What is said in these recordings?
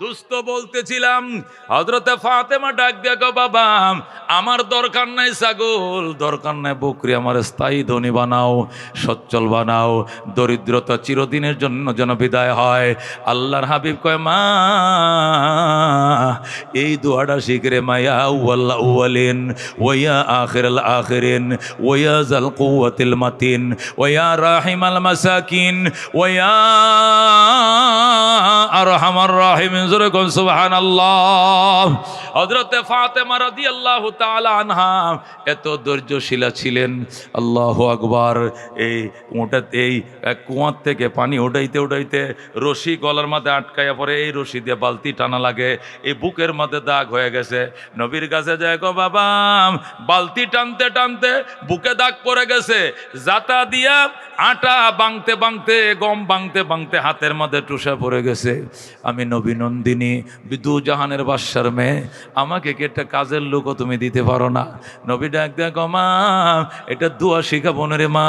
দুস্থ বলতেছিলাম, হযরতে ফাতেমা ডাক দিয়া গো বাবা, আমার দরকার নাই ছাগল, দরকার নাই বকরি, আমার স্থায়ী ধনী বানাও, সচ্ছল বানাও, দরিদ্রতা চিরদিনের জন্য যেন বিদায় হয়। আল্লাহর হাবিব কয়, মা এই দোয়াটা শিখরে মায়া আউয়াল আউয়ালিন ওয়া আখিরাল আখিরিন ওয়া যাল কুওয়াতিল মাতিন ওয়া রাহিমাল মাসাকিন ওয়া আরহামার রাহিমিন। জোরে কোন সুবহানাল্লাহ। হযরতে ফাতেমা রাদিয়াল্লাহু তাআলা আনহা এত ধৈর্যশীলা ছিলেন, আল্লাহু আকবার। এই কুয়ার থেকে পানি উঠাইতে উঠাইতে রশি গলার মধ্যে আটকাইয়া পড়ে, এই রশি দিয়ে বালতি টানা লাগে, এই বুকের মধ্যে দাগ হয়ে গেছে। নবীর কাছে যায়, গো বাবা, বালতি টানতে টানতে বুকে দাগ পড়ে গেছে, জাতা দিয়া আটা বাংতে বাংতে, গম বাংতে বাংতে হাতের মধ্যে টুসা পড়ে গেছে। আমি নবী নন্দিনী, দু জাহানের বাদশার মেয়ে, আমাকে কি একটা কাজের লোকও তুমি দিতে পারো না? নবী ডাক দেয়া, গো মা, এটা দোয়া শিখাবো না রে মা,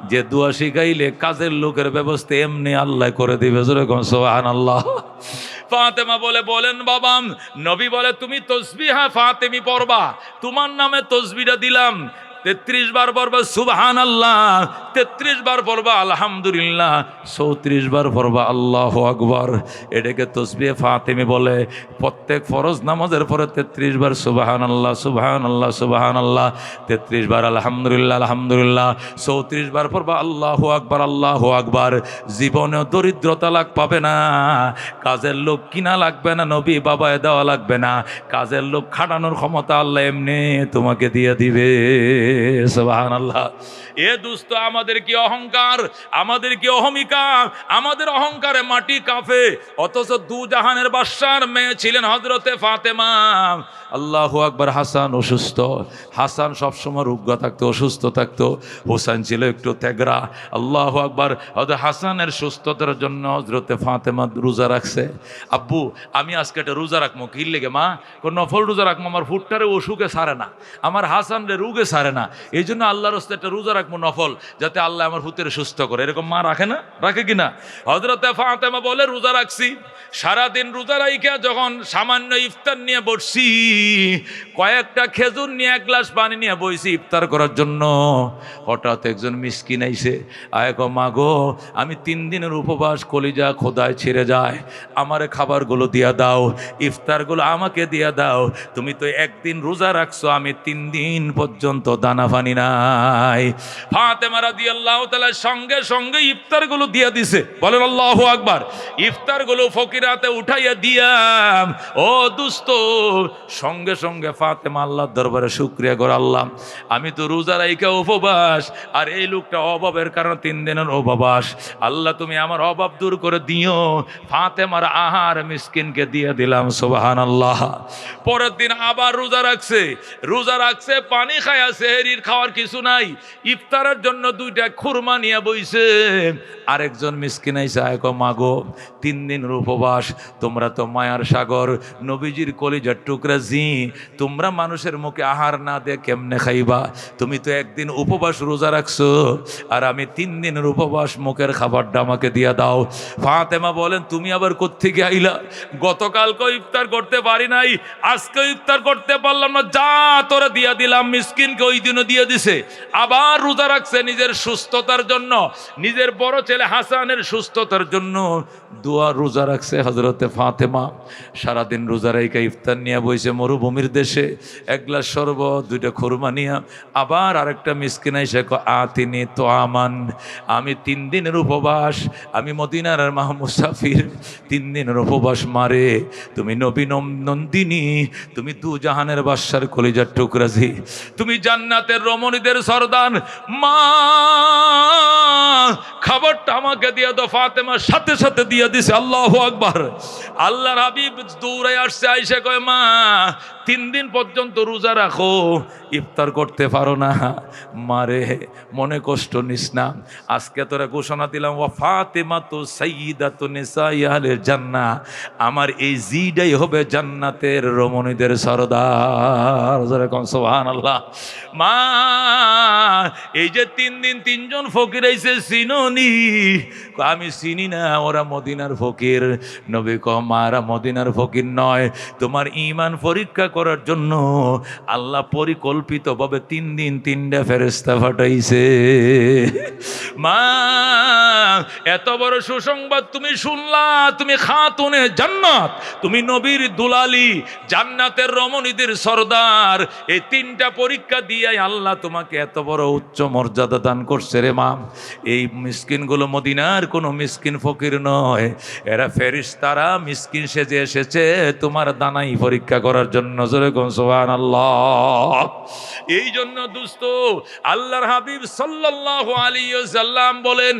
যে দোয়া শিখাইলে কাজের লোকের ব্যবস্থা এমনি আল্লাহ করে দিবে। যেরকম সুবহানাল্লাহ। ফাতেমা বলেন বাবা। নবী বলে, তুমি তসবিহা ফাতেমি পড়বা, তোমার নামে তসবিহটা দিলাম। 33 বার পড়বা সুবহানাল্লাহ, 33 বার পড়বা আলহামদুলিল্লাহ, 34 বার পড়বা আল্লাহু আকবার। এটাকে তসবিহ ফাতেমি বলে। প্রত্যেক ফরজ নামাজের পরে 33 বার সুবহানাল্লাহ সুবহানাল্লাহ সুবহানাল্লাহ, 33 বার আলহামদুলিল্লাহ আলহামদুলিল্লাহ, 34 বার পড়বা আল্লাহু আকবার আল্লাহু আকবার। জীবনেও দরিদ্রতা লাগ পাবে না, কাজের লোক কিনা লাগবে না, নবী বাবায় দেওয়া লাগবে না, কাজের লোক খাটানোর ক্ষমতা আল্লাহ এমনি তোমাকে দিয়ে দিবে। সুবহানাল্লাহ। এ দুস্থ, আমাদের কি অহংকার, আমাদের কি অহমিকা, আমাদের অহংকারে মাটি কাঁপে। অথচ দু জাহানের বাদশার মেয়ে ছিলেন হযরতে ফাতেমা। আল্লাহু আকবার। হাসান অসুস্থ, হাসান সবসময় রোগ্য থাকতো, অসুস্থ থাকতো। হোসেন ছিল একটু তেগরা। আল্লাহু আকবার। হাসানের সুস্থতার জন্য হযরতে ফাতেমা রোজা রাখছে। আব্বু, আমি আজকে একটা রোজা রাখবো। কি লেগে মা? কোন নফল রোজা রাখবো, আমার ফুটটারে অসুখে সারে না, আমার হাসানরে রোগে সারে না, এই জন্য আল্লাহর রাস্তায় একটা রোজা রাখবো নফল, যাতে আল্লাহ আমার হুতের সুস্থ করে। এরকম মা রাখে না? রাখে কিনা? হযরতে ফাতেমা বলে, রোজা রাখছি, সারাদিন রোজা রাইখা যখন সামান্য ইফতার নিয়ে বসছি, কয়েকটা খেজুর নিয়ে এক গ্লাস পানি নিয়ে বইছি ইফতার করার জন্য, হঠাৎ একজন মিসকিন আইছে। আয় গো মা গো, আমি 3 দিনের উপবাস, কলিজা খোদায় ছিঁড়ে যায়, আমারে খাবারগুলো দিয়া দাও, ইফতারগুলো আমাকে দিয়া দাও। তুমি তো একদিন রোজা রাখছো, আমি 3 দিন পর্যন্ত দানা পানি নাই। ফাতেমা রাদিয়াল্লাহু তাআলা সঙ্গে সঙ্গে ইফতারগুলো দিয়া দিছে। বলেন আল্লাহু আকবার। ইফতারগুলো ফকিরাতে উঠাইয়া দিয়াম। ও দুস্থ, সঙ্গে সঙ্গে ফাতেমা আল্লাহর দরবারে শুকরিয়া করে, আল্লাহ, আমি তো রোজা রাইখা উপবাস, আর এই লোকটা অভাবের কারণে 3 দিনের উপবাস, আল্লাহ তুমি আমার অভাব দূর করে দিও। ফাতেমার আহার মিসকিনকে দিয়ে দিলাম। সুবহানাল্লাহ। পরের দিন আবার রোজা রাখছে, পানি খায়া, সেহরির খাওয়ার কিছু নাই, ইফতারের জন্য 2টা খুরমা নিয়ে বইছে। আরেকজন মিসকিন আইসা, আয়কো মাগো, 3 দিনের উপবাস, তোমরা তো মায়ার সাগর, নবীজির কলিজার টুকরা জি, তোমরা মানুষের মুখে আহার না দিয়ে কেমনে খাইবা? তুমি তো একদিন উপবাস রোজা রাখছো, আর আমি 3 দিনের উপবাস, মুখের খাবারটা আমাকে দিয়া দাও। ফাতেমা বলেন, তুমি আবার কোত্থেকে আইলা? গতকালকে ইফতার করতে পারি নাই, আজকে ইফতার করতে পারলাম না, যা তোরা দিয়া দিলাম। মিসকিনকে ওই দিনও দিয়ে দিছে। আবার রোজা রাখছে নিজের সুস্থতার জন্য, নিজের বড় ছেলে হাসানের সুস্থতার জন্য দোয়া রোজা রাখছে হযরতে ফাতেমা। সারাদিন রোজা রেখে ইফতার নিয়ে বইছে মরুভূমির দেশে, 1 গ্লাস শরবত, 2টা খুরমা নিয়ে। আবার আরেকটা মিসকিন এসে আতিনি তো আমান, আমি 3 দিনের উপবাস, আমি মদিনার মুসাফির, 3 দিনের উপবাস মারে, তুমি নবী নন্দিনী, তুমি 2 জাহানের বাদশার কলিজার টুকরাজি, তুমি জান্নাতের রমণীদের সরদার, মা খাবারটা আমাকে দিয়ে দাও। ফাতেমার সাথে সাথে দিয়ে দিছে। আল্লাহু আকবার। আল্লাহর হাবিব দৌড়ে আসছে, আইসা কয়, মা 3 দিন পর্যন্ত রোজা রাখো, ইফতার করতে পারো না, মারে মনে কষ্ট নিস না, আজকে তোরা ঘোষণা দিলাম, ওয়া ফাতেমাতু সাইয়্যিদাতু নিসাই আহলিল জান্নাহ, আমার এই জিডাই হবে জান্নাতের রমণীদের সরদার। সুবহানাল্লাহ। মা এই যে 3 দিন 3 জন ফকির আইছে, চিনো চিনোনি? আমি চিনি না, ওরা মদিনার ফকির। নবী কয় মারা মদিনার ফকির নয়, তোমার ঈমান পরীক্ষা করার জন্য আল্লাহ পরিকল্পিতভাবে 3 দিন 3টা ফেরেশতা পাঠাইছে। মা, এত বড় সুসংবাদ তুমি শুনলা, তুমি খাতুনে জান্নাত, তুমি নবীর দুলালি, জান্নাতের রমণীদের সর্দার, এই 3টা পরীক্ষা দিয়ে আল্লাহ তোমাকে এত বড় উচ্চ মর্যাদা দান করছে রে মা। এই মিসকিনগুলো মদিনার কোনো মিসকিন ফকির নয়, এরা ফেরেশতারা মিসকিন সেজে এসেছে তোমার দানাই পরীক্ষা করার জন্য। জোরে কোন সুবহানাল্লাহ। এই জন্য দোস্ত, আল্লাহর হাবিব সাল্লাল্লাহু আলাইহি ওয়াসাল্লাম বলেন,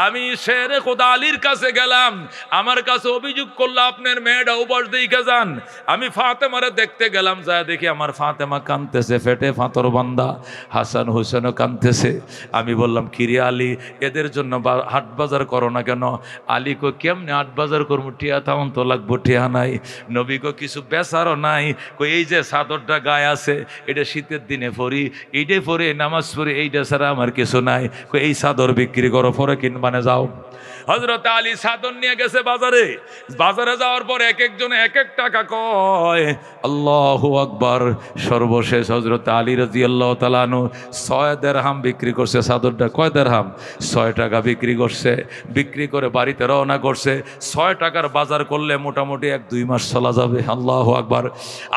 আমি শেরে খোদা আলীর কাছে গেলাম, আমার কাছে অভিযোগ করলো আপনার মেয়েটা উপাস দেখে যান। আমি ফাতেমারে দেখতে গেলাম, যা দেখি আমার ফাতেমা কাঁদতেছে, ফেটে ফাতর বান্দা, হাসান হোসেনও কাঁদতেছে। আমি বললাম, কিরে আলী, এদের জন্য হাট বাজার করো না কেন? আলী কো কেমনে হাট বাজার করবো, টিয়া থাউন তো লাগবো, টিয়া নাই। নবী কো কিছু বেচারও নাই? কই এই যে চাদরটা গায়ে আছে, এটা শীতের দিনে পরি, এইটাই পরে নামাজ পড়ি, এইটা ছাড়া আমার কিছু নাই। কই এই চাদর বিক্রি করো, পরে কিনবানে যাও। হযরত আলী চাদর নিয়ে গেছে বাজারে। বাজারে যাওয়ার পর এক একজনে এক এক টাকা কয়। আল্লাহু আকবার। সর্বশেষ হযরত আলী রাদিয়াল্লাহু তাআলা আনহু 6 দিরহাম বিক্রি করছে। চাদরটা কয় দিরহাম? 6 টাকা বিক্রি করছে। বিক্রি করে বাড়িতে রওনা করছে। 6 টাকার বাজার করলে মোটামুটি 1-2 মাস চলা যাবে। আল্লাহু আকবার।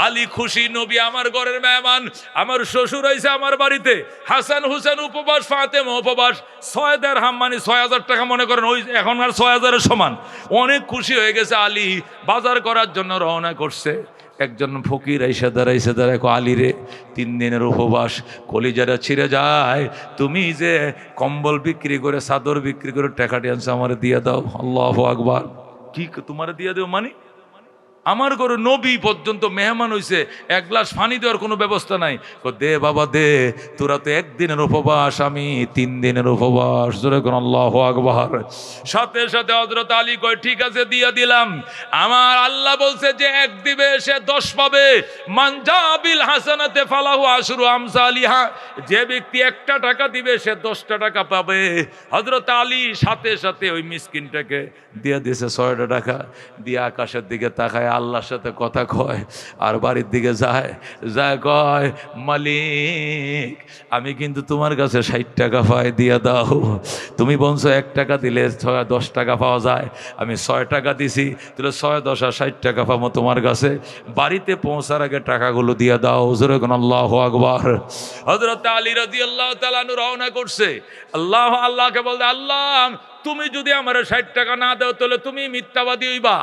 আলী খুশি, নবী আমার ঘরের মেহমান, আমার শ্বশুর হইছে আমার বাড়িতে, হাসান হুসেন উপবাস, ফাতেমা উপবাস। 6 দিরহাম মানে 6000 টাকা মনে করেন, ওই এখনকার 6000-এর সমান। অনেক খুশি হয়ে গেছে আলী, বাজার করার জন্য রওনা করছে। একজন ফকির আইসা দাঁড়াইছে, দাঁড়ায় আলী রে, 3 দিনের উপবাস, কলিজারা ছিঁড়ে যায়, তুমি যে কম্বল বিক্রি করে, চাদর বিক্রি করে টাকাটি আনছো, আমার দিয়ে দাও। আল্লাহু আকবার। কি তোমার দিয়ে দেও মানে? আমার ঘরে নবী পর্যন্ত মেহমান হইছে, 1 গ্লাস পানি দেওয়ার কোনো ব্যবস্থা নাই। দে বাবা দে, তোরা তো 1 দিনের উপবাস, আমি 3 দিনের উপবাস। জোরে কোন আল্লাহু আকবার। সাথে সাথে হযরত আলী কয়, ঠিক আছে দিয়া দিলাম। আমার আল্লাহ বলছে যে 1 দিবে সে 10 পাবে। মান জাবিল হাসানাতে ফালাহু আশরু আমসালিহা, যে ব্যক্তি 1টা টাকা দিবে সে 10টা টাকা পাবে। হযরত আলী সাথে সাথে ওই মিসকিনটাকে দিয়া দিয়েছে 6টা টাকা। দিয়ে আকাশের দিকে তাকায়, আল্লাহর সাথে কথা কয়, আর বাড়ির দিকে যায়, কয়, মালিক আমি কিন্তু তোমার কাছে 60 টাকা পাই, দিয়ে দাও। তুমি বলছো 1 টাকা দিলে 10 টাকা পাওয়া যায়, আমি 6 টাকা দিছি, তাহলে 6 10 আর 60 টাকা পাবো তোমার কাছে। বাড়িতে পৌঁছার আগে টাকাগুলো দিয়ে দাও। জোরে কোন আল্লাহু আকবার। হযরত আলী রাদিয়াল্লাহু তাআলা আনহু রওনা করছে। আল্লাহকে বলতে, আল্লাহ তুমি যদি আমার 60 টাকা না দাও, তাহলে তুমি মিথ্যাবাদী হইবা।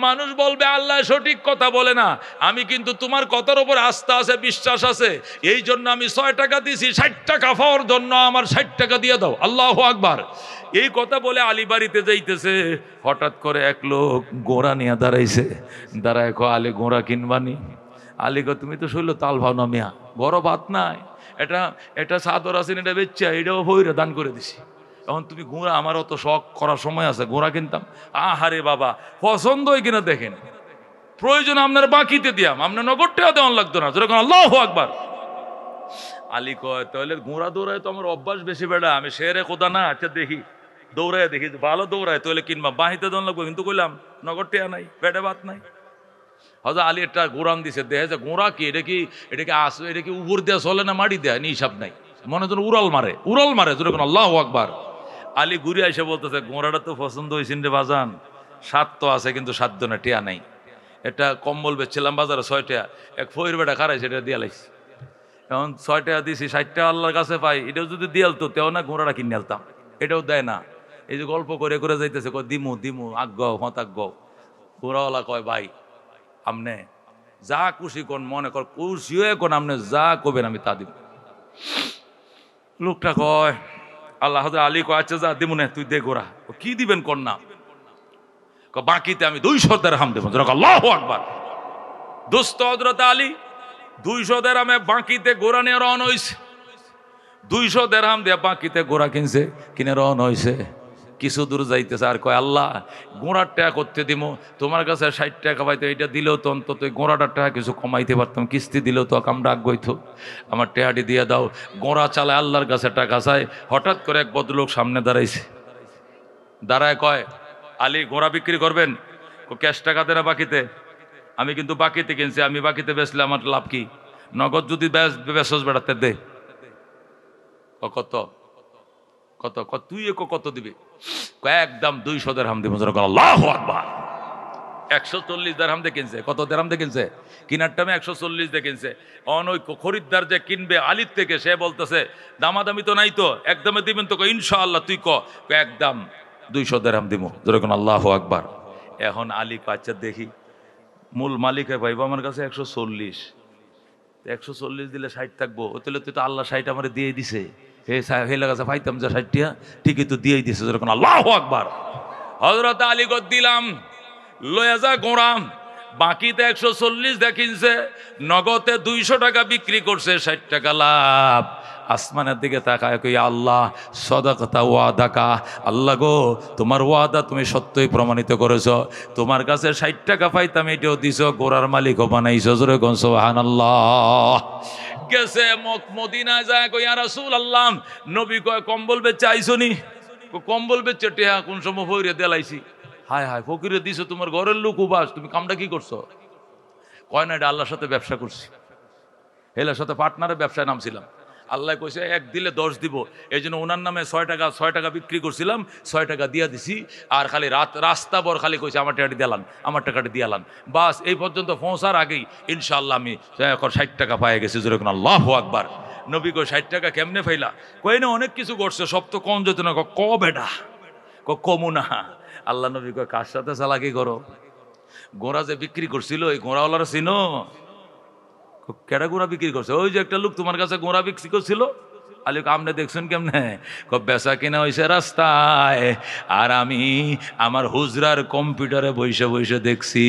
মানুষ বলবে আল্লাহ সঠিক কথা বলে না। আমি কিন্তু তোমার কথার উপর আস্থা আছে, বিশ্বাস আছে, এই জন্য আমি 6 টাকা দিছি, 60 টাকা পাওয়ার জন্য আমার 60 টাকা দিয়ে দাও। আল্লাহু আকবার। এই কথা বলে আলী বাড়িতে যাইতেছে, হঠাৎ করে এক লোক গোড়া নিয়ে দাঁড়াইছে। দাঁড়ায় কো, আলী গোড়া কিনবানি? আলী কো, তুমি তো শৈল তাল ভাও না মিয়া, বড় ভাত নাই, এটা চাদর আছে, এটা বেচ্চা, এটাও হইরা দান করে দিছি। এখন তুমি গোড়া, আমার অত শখ করার সময় আছে, গোড়া কিনতাম? আহারে বাবা, পছন্দ হয় কিনা দেখেন, প্রয়োজন আপনার বাকিতে দিয়াম, আপনার নগদ টাকা দেওয়ান লাগতো না। যেরকম আল্লাহু আকবার। আলী কয়, তাহলে গোড়া দৌড়ায় তো আমার অভ্যাস বেশি বেড়া, আমি শেরে খোদা না, আচ্ছা দেখি দৌড়ায়, দেখি ভালো দৌড়ায়, তাহলে কিনবা, বাহিতে দেওয়ান লাগবো। কিন্তু কইলাম নগদ টাকা নাই, পেটে ভাত নাই। হয়তো আলী একটা গোড়ান দিছে, দেখে যে গোড়া কি, এটা কি উপর দেওয়া চলে না মাটি দেয়, নি হিসাব নাই, মনে যেন উড়াল মারে। যেরকম আল্লাহু আকবার। আলী ঘুরে এসে বলতেছে, গোড়াটা তো পছন্দ হয়েছেন রে বাজান, স্বাদ তো আছে কিন্তু সাধ্য না, টিয়া নাই। এটা কম্বল বেচছিলাম বাজারে 6 টাকা, এক ফইর বেটা খারাইছে, এটা দিয়া লাইছি। এখন 6 টাকা দিছি, 60 টাকা আল্লাহর কাছে পাই, এটাও যদি দিয়াল তো তেও না, গোড়াটা কিনে আলতাম, এটাও দেয় না। এই যে গল্প করে করে যাইতেছে, কয় দিমু আগ্গাও হতাগ্গাও। গোড়াওয়ালা কয়, ভাই আমনে যা খুশি কোন, মনে কর খুশি হয়ে কোন, আমনে যা কবেন আমি তা দিব। লোকটা কয়, আল্লাহ আলী কয়, আচ্ছা যা দিমু না, তুই দে গোড়া। কি দিবেন কোন না? বাকিতে আমি 200 দিরহাম দেব। আল্লাহু আকবার। দোস্ত হযরত আলী 200 দিরহামে বাকিতে গোড়া নিয়ে রওনা হইছে। 200 দিরহাম দিয়ে বাকিতে গোড়া কিনছে, কিনে রওনা হইছে। কিছু দূর যাইতেছে, আর কয়, আল্লাহ গোড়ার টাকা করতে দিব, তোমার কাছে 60 টাকা পাইতো, এটা দিলেও তো অন্তত গোড়াটার টাকা কিছু কমাইতে পারতাম, কিস্তি দিলেও তো কামটা আগ্রহইতো, আমার টাকাটি দিয়ে দাও। গোড়া চালায় আল্লাহর কাছে টাকা চায়। হঠাৎ করে এক ভদ্রলোক সামনে দাঁড়াইছে। দাঁড়ায় কয়, আলী ঘোড়া বিক্রি করবেন? ক্যাশ টাকাতে না বাকিতে? আমি কিন্তু বাকিতে কিনছি, আমি বাকিতে বেচলে আমার লাভ কি? নগদ যদি বেচস বেড়াতে দে। কত কত কত তুই কত দিবি? একদম 200 দিরহাম দিব। আল্লাহু আকবার। 140 দিরহাম দিয়ে কিনছে। কত দিরহাম দিয়ে কিনছে? কিনার টাইমে 140 দিয়ে কিনছে। অনৈক খরিদ্দার যে কিনবে আলির থেকে, সে বলতেছে দামাদামি তো নাই তো, একদমে দিবেন তো? ইনশাআল্লাহ। তুই একদম 200 দিরহাম দিব। যেরকম আল্লাহু আকবার। এখন আলী আচ্ছা দেখি, মূল মালিক ভাইব আমার কাছে 140, 140 দিলে 60 থাকবো। ও তাহলে তুই তো আল্লাহ 60 আমার দিয়ে দিছে। হেলা কাছে পাইতাম যে 60টা, ঠিকই তো দিয়েই দিছে। যেরকম আল্লাহু আকবার। হযরত আলী গদ দিলাম, লয়া যা গোড়াম। বাকিতে 140 দেখিনছে, নগদে 200 টাকা বিক্রি করছে, 60 টাকা লাভ। আসমানের দিকে তাকায় কই, আল্লাহ সদাকতা ওয়াদাকা, আল্লাহ গো তোমার ওয়াদা তুমি সত্যই প্রমাণিত করেছো। তোমার কাছে 60 টাকা পাইতাম, এটাও দিছো, গোড়ার মালিকও বানাইছো। জোরে কোন সুবহানাল্লাহ। গেছে মদিনায় যায় কই, ইয়া রাসূলুল্লাহ, নবী কয় কম্বল বেচে আইছো নি? কম্বল বেচে টেহা কোন সময় হইরে দেলাইছি। হায় হায়, ফকিরে দিছো, তোমার ঘরের লোক উবাস, তুমি কামটা কি করছো? কয় না, এটা আল্লাহর সাথে ব্যবসা করছি, হেলার সাথে পার্টনারের ব্যবসায় নামছিলাম। আল্লাহ কইছে 1 দিলে 10 দিব। এই জন্য ওনার নামে 6 টাকা বিক্রি করছিলাম, 6 টাকা দিয়া দিছি। আর খালি রাস্তা বর খালি কইছে আমার টাকাটি দিলাম, আমার টাকাটি দিয়ালান। বাস এই পর্যন্ত পৌঁছার আগেই ইনশাআল্লাহ আমি এখন 60 টাকা পাই গেছি। যেরকম আল্লাহু আকবার। নবী কই 60 টাকা কেমনে ফাইলা? কই না অনেক কিছু করছে, সব তো কম যেত না। বেটা কমু না। আল্লাহ নবী কয়, কার সাথে চালাকি করো? গোড়া যে বিক্রি করছিল, এই গোড়াওয়ালারা চিনো? কেডা গোড়া বিক্রি করছে? ওই যে একটা লোক তোমার কাছে গোড়া বিক্রি করছিল। আলী আপনি দেখছেন কেমনে? বেচা কিনা হয়েছে রাস্তায়, আর আমি আমার হুজরার কম্পিউটারে বসে বসে দেখছি।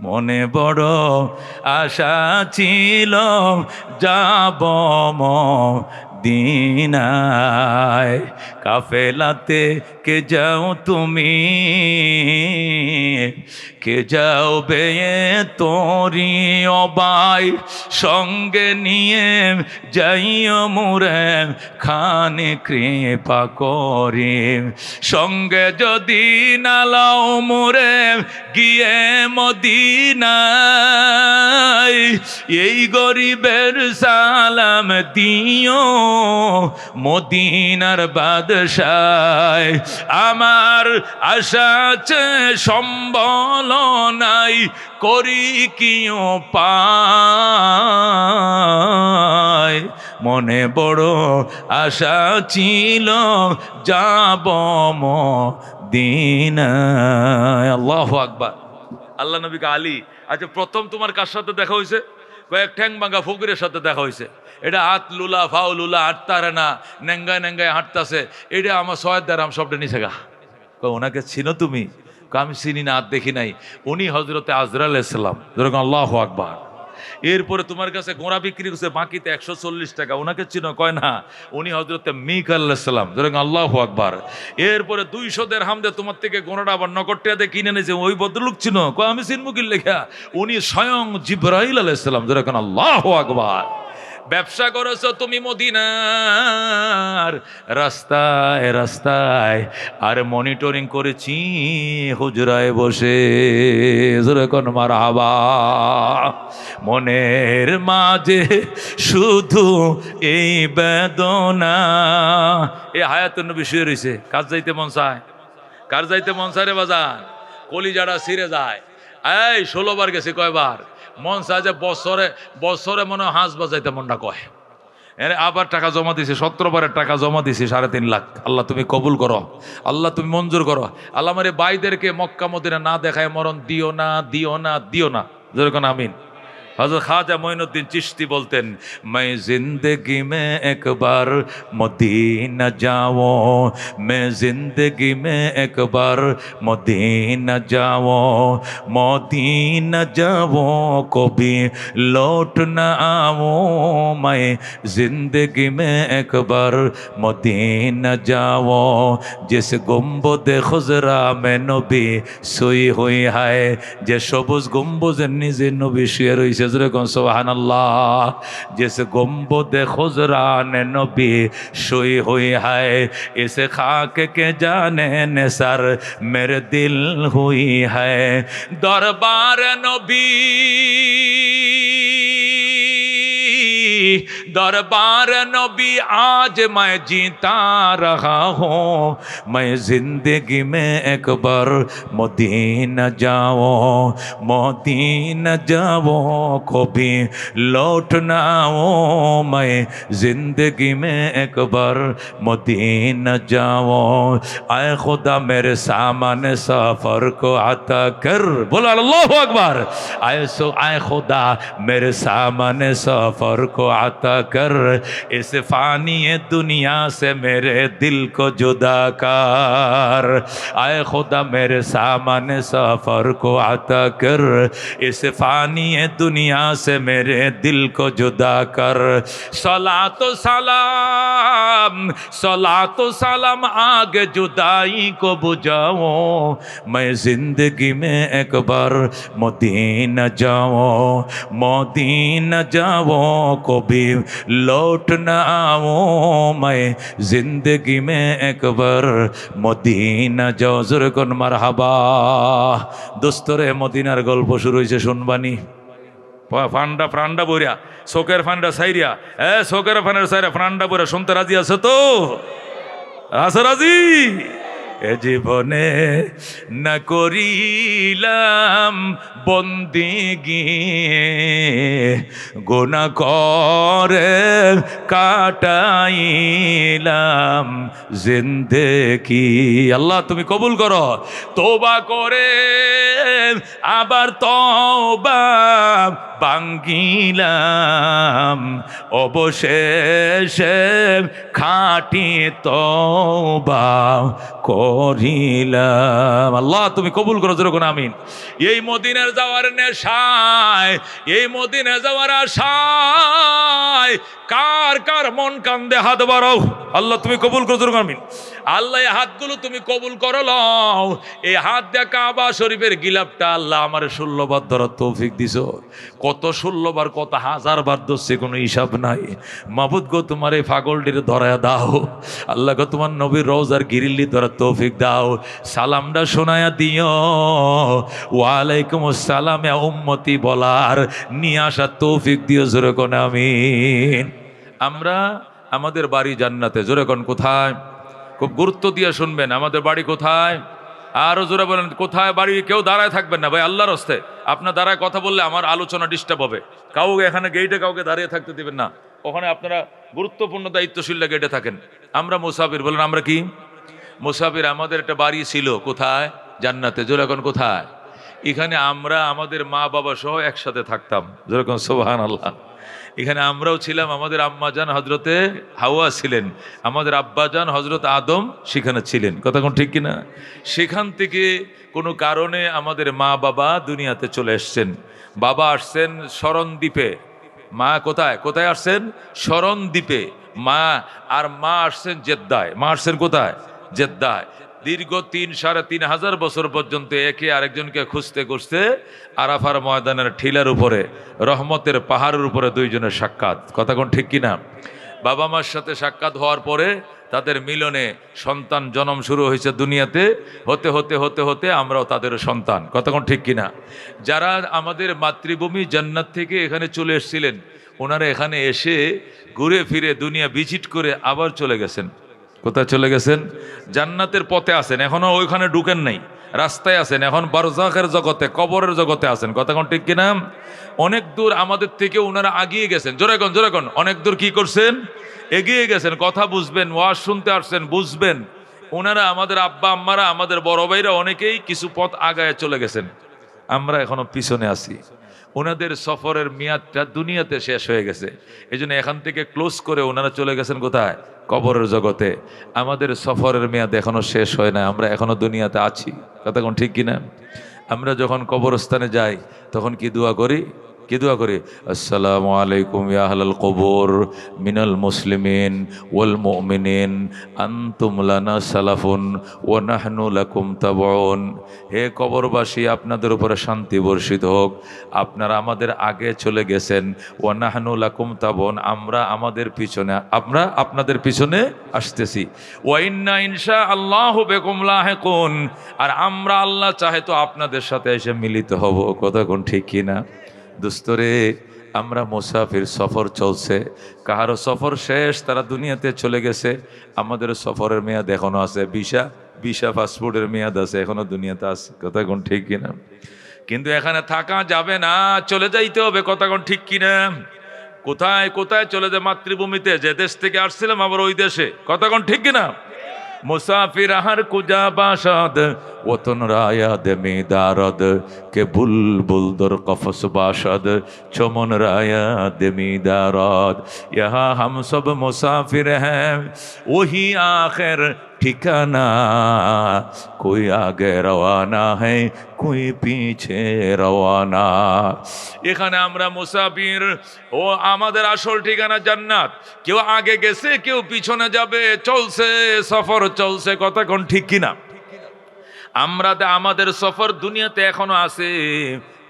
মনে বড় আশা ছিল যাব মদিনায়, কাফেলাতে কে যাও তুমি, কে যাও বেয়ে তোরি অবাই, সঙ্গে নিয়ে যাইও মুরে খানে কৃপা করি, সঙ্গে যদি নালাও মুরে গিয়ে মদিনায়, এই গরিবের সালাম দিও মদিনার বাদশাহ। আমার আশা আছে সম্বল নাই, করি কি পায়, মনে বড় আশা ছিল যাব মদিনায়। আল্লাহু আকবার। আল্লাহ নবীকে আলী, আচ্ছা প্রথম তোমার কার সাথে দেখা হয়েছে? কয়েক ঠ্যাং ভাঙা ফকিরের সাথে দেখা হয়েছে। এটা হাত লুলা ফাউ লুলা, হাঁটতারে না, নেঙ্গায় নেঙ্গায় হাঁটতাছে। এটা আমার 6 দিরহাম সবটা নিচে গা। ওনাকে চিনো তুমি? আমি চিনি না, আর দেখি নাই। উনি হজরতে আজরাইল আলাইহিস সালাম। যেরকম আল্লাহু আকবার। এরপরে তোমার কাছে গোড়া বিক্রি করছে বাকিতে 140 টাকা, ওনাকে চিনো? কয় না, উনি হজরতে মিকাইল আলাইহিস সালাম। যেরকম আল্লাহু আকবার। এরপরে 200 দিরহাম দিয়ে তোমার থেকে গোড়াটা আবার নগদটা দিয়ে কিনে নিয়েছে, ওই ভদ্রলোক চিনো? কয় আমি চিনবো কি লেখা? উনি স্বয়ং জিবরাইল আলাইহিস সালাম। যেরকম আল্লাহু আকবার। ব্যবসা করেছো তুমি মদিনার রাস্তায় রাস্তায়, আর মনিটরিং করেছি হুজরায় বসে। যেরকম মারহাবা। মনের মাঝে শুধু এই বেদনা। এই হায়াতুন নবী শুয়ে রয়েছে। কার যাইতে মন চায়? কার যাইতে মন চায় রে বাজান? কলিজাটা ছিঁড়ে যায়। এই 16 বার গেছে, কয়বার? মন চায় যে বছরে বছরে মনে হয় হাঁস বাজাইতে মনটা কয়। আবার টাকা জমা দিছে, 17 বারের টাকা জমা দিছে, 3.5 লাখ। আল্লাহ তুমি কবুল করো, আল্লাহ তুমি মঞ্জুর করো। আল্লাহ আমার ভাইদেরকে মক্কা মদিনা না দেখায় মরণ দিও না, দিও না, দিও না। যেরকম আমিন। হযরত খাজা মঈনুদ্দিন চিশতি বলতেন, मैं जिंदगी में एक बार मदीना जाऊं, मैं जिंदगी में एक बार मदीना जाऊं, मदीना जाऊं कभी लौट ना आऊं, मैं जिंदगी में एक बार मदीना जाऊं, जिस गुंबद खुजरा में नबी सोई हुई है, যে সবুজ গম্বুজের নিচে নবী শুয়ে রয়েছে। যেরকম সুবহানাল্লাহ। जिस गुम्बद खुजरान नबी सोई हुई है इस खाक के जाने निसर मेरे दिल हुई है। दरबार नबी दरबार नबी आज मैं जीता रहा हूँ। मैं जिंदगी में एक बार मदीना जाओ मदीना जाओ कभी लौट ना आओ। मैं जिंदगी में एक बार मदीना जाओ। आए खुदा मेरे सामने सफर को आता कर। बोलो अल्लाहु अकबर। आए खुदा मेरे सामने सफर को आता कर। इस फानी दुनिया से मेरे दिल को जुदा कर। आए खुदा मेरे सामने सफर को आता कर। इस फानी दुनिया से मेरे दिल को जुदा कर। सलातो सलाम आगे जुदाई को बुझाओ। मैं जिंदगी में एक बार मदीना जाओ मदीना जाओ कभी लौट ना आओ। मैं जिंदगी में एक बार मदीना जाओ। জোরে কোন মারহাবা। দোস্তরে মদিনার গল্প শুরু হয়েছে শুনবানি। ফান্ডা ফান্ডা বইরা শোকের ফান্ডা সাইরিয়া শোকের ফান্ডা সাইরা ফান্ডা বইরা শুনতে রাজি আছে তো? আছে রাজি? এ জীবনে না করিলাম বন্দিগি গুনাহ করে কাটাইলাম জিন্দেগি। আল্লাহ তুমি কবুল করো। তওবা করে আবার তওবা ভাঙ্গিলাম অবশেষে খাঁটি তওবা করিলাম। আল্লাহ তুমি কবুল করো যেরকম আমিন। এই মদিনার যাওয়ার নেশায় এই মদিনা যাওয়ার আশায় কার কার মন কান্দে হাত বাড়াও। আল্লাহ তুমি কবুল করো যেরকম আমিন। আল্লাহ এই হাতগুলো তুমি কবুল করো লও। এই হাত দিয়ে কাবা শরীফের গিলাফটা আল্লাহ আমার 16 বার ধরার তৌফিক দিছো। কত 16 বার কত হাজার বার ধরছে কোনো হিসাব নাই। মাবুদ গো তোমার এই পাগলটির ধরায়া দাও। আল্লাহ গো তোমার নবীর রওজার গিরিল্লি ধরার তৌফিক দাও। সালামটা শোনায়া দিও। ওয়ালাইকুম আসসালাম ইয়া উম্মতি বলার নিয়ে আসার তৌফিক দিও যেরকম আমিন। আমরা আমাদের বাড়ি জান্নাতে। জোরে কোন কোথায়? খুব গুরুত্ব দিয়ে শুনবেন। আমাদের বাড়ি কোথায়? আরো জোরে বলেন কোথায় বাড়ি? কেউ দাঁড়ায় থাকবেন না ভাই আল্লাহর হস্তে। আপনার দাঁড়ায় কথা বললে আমার আলোচনা ডিস্টার্ব হবে। কাউকে এখানে গেটে কাউকে দাঁড়িয়ে থাকতে দিবেন না। ওখানে আপনারা গুরুত্বপূর্ণ দায়িত্বশীল গেটে থাকেন। আমরা মুসাফির। বলেন আমরা কি মুসাফির? আমাদের একটা বাড়ি ছিল কোথায়? জান্নাতে। জোরে কোন কোথায়? এখানে আমরা আমাদের মা বাবা সহ একসাথে থাকতাম। যেরকম সুবহানাল্লাহ। এখানে আমরাও ছিলাম। আমাদের আম্মাজান হজরতে হাওয়া ছিলেন, আমাদের আব্বাজান হজরত আদম সেখানে ছিলেন। কথা কোন ঠিক কিনা? সেখান থেকে কোনো কারণে আমাদের মা বাবা দুনিয়াতে চলে এসছেন। বাবা আসছেন শরণদ্বীপে। মা কোথায় কোথায় আসছেন? শরণদ্বীপে। মা আসছেন জেদ্দায়। মা আসছেন কোথায়? জেদ্দায়। দীর্ঘ ৩,৫০০ বছর পর্যন্ত একে আরেকজনকে খুঁজতে খুঁজতে আরাফার ময়দানের ঠিলার উপরে রহমতের পাহাড়ের উপরে দুইজনের সাক্ষাৎ। কথা কোন ঠিক কিনা? বাবা মার সাথে সাক্ষাৎ হওয়ার পরে তাদের মিলনে সন্তান জন্ম শুরু হয়েছে দুনিয়াতে। হতে হতে হতে হতে আমরাও তাদের সন্তান। কথা কোন ঠিক কিনা? যারা আমাদের মাতৃভূমি জান্নাত থেকে এখানে চলে এসেছিলেন, ওনারা এখানে এসে ঘুরে ফিরে দুনিয়া ভিজিট করে আবার চলে গেছেন। কোথায় চলে গেছেন? জান্নাতের পথে আছেন, এখনো ওইখানে ঢুকেন নাই, রাস্তায় আছেন, এখন বারজাখের জগতে, কবরের জগতে আছেন। কথা কোন ঠিক কিনা? অনেক দূর আমাদের থেকে ওনারা এগিয়ে গেছেন। জোরেকন জোরেকন অনেক দূর কি করছেন? এগিয়ে গেছেন। কথা বুঝবেন, ওয়াজ শুনতে আসছেন, বুঝবেন। ওনারা আমাদের আব্বা আম্মারা, আমাদের বড় ভাইরা অনেকেই কিছু পথ আগায় চলে গেছেন। আমরা এখনো পিছনে আছি। ওনাদের সফরের মেয়াদটা দুনিয়াতে শেষ হয়ে গেছে। এই জন্য এখান থেকে ক্লোজ করে ওনারা চলে গেছেন কোথায়? কবরের জগতে। আমাদের সফরের মেয়াদ এখনো শেষ হয় না, আমরা এখনো দুনিয়াতে আছি। কথা কোন ঠিক কিনা? আমরা যখন কবরস্থানে যাই তখন কি দোয়া করি? কি দোয়া করি? আসসালামু আলাইকুম ইয়া আহলাল কবর মিনাল মুসলিমিন ওয়াল মুমিনিন আনতুম লানা সালাফুন ওয়া নাহনু লাকুম তাবউন। হে কবরবাসী, আপনাদের উপরে শান্তি বর্ষিত হোক, আপনারা আমাদের আগে চলে গেছেন। ওয়া নাহনু লাকুম তাবউন, আমরা আমাদের পিছনে, আমরা আপনাদের পিছনে আসতেছি। ওয়া ইন্না ইনশাআল্লাহু বিকুম লাহিকুন, আর আমরা আল্লাহ চাহে তো আপনাদের সাথে এসে মিলিত হব। কথা কোন ঠিক কিনা? দোস্তরে, আমরা মুসাফির, সফর চলছে, কাহারও সফর শেষ, তারা দুনিয়াতে চলে গেছে, আমাদের সফরের মেয়াদ এখনো আছে, ভিসা পাসপোর্টের মেয়াদ আছে, এখনো দুনিয়াতে আছে। কথা কোন ঠিক কিনা? কিন্তু এখানে থাকা যাবে না, চলে যাইতে হবে। কথা কোন ঠিক কিনা? কোথায় কোথায় চলে যায়? মাতৃভূমিতে, যে দেশ থেকে আসছিলাম আবার ওই দেশে। কথা কোন ঠিক কিনা? মুসাফির আহার কুজা বাসাদ ওতন রায়াদ মিদারদ কে বুলবুল দর কফস বাসাদ চমন রায়াদ মিদারদ। ইহা হাম সব মুসাফির হ্যাঁ ওহি আখের ঠিকানা, কোই আগে রওয়ানা হ্যাঁ কোই পিছে রওয়ানা। এখানে আমরা মুসাফির, ও আমাদের আসল ঠিকানা জান্নাত। কেউ আগে গেছে, কেউ পিছনে যাবে, চলছে সফর চলছে। কথা কোন ঠিক কিনা? আমরা আমাদের সফর দুনিয়াতে এখনো আছে,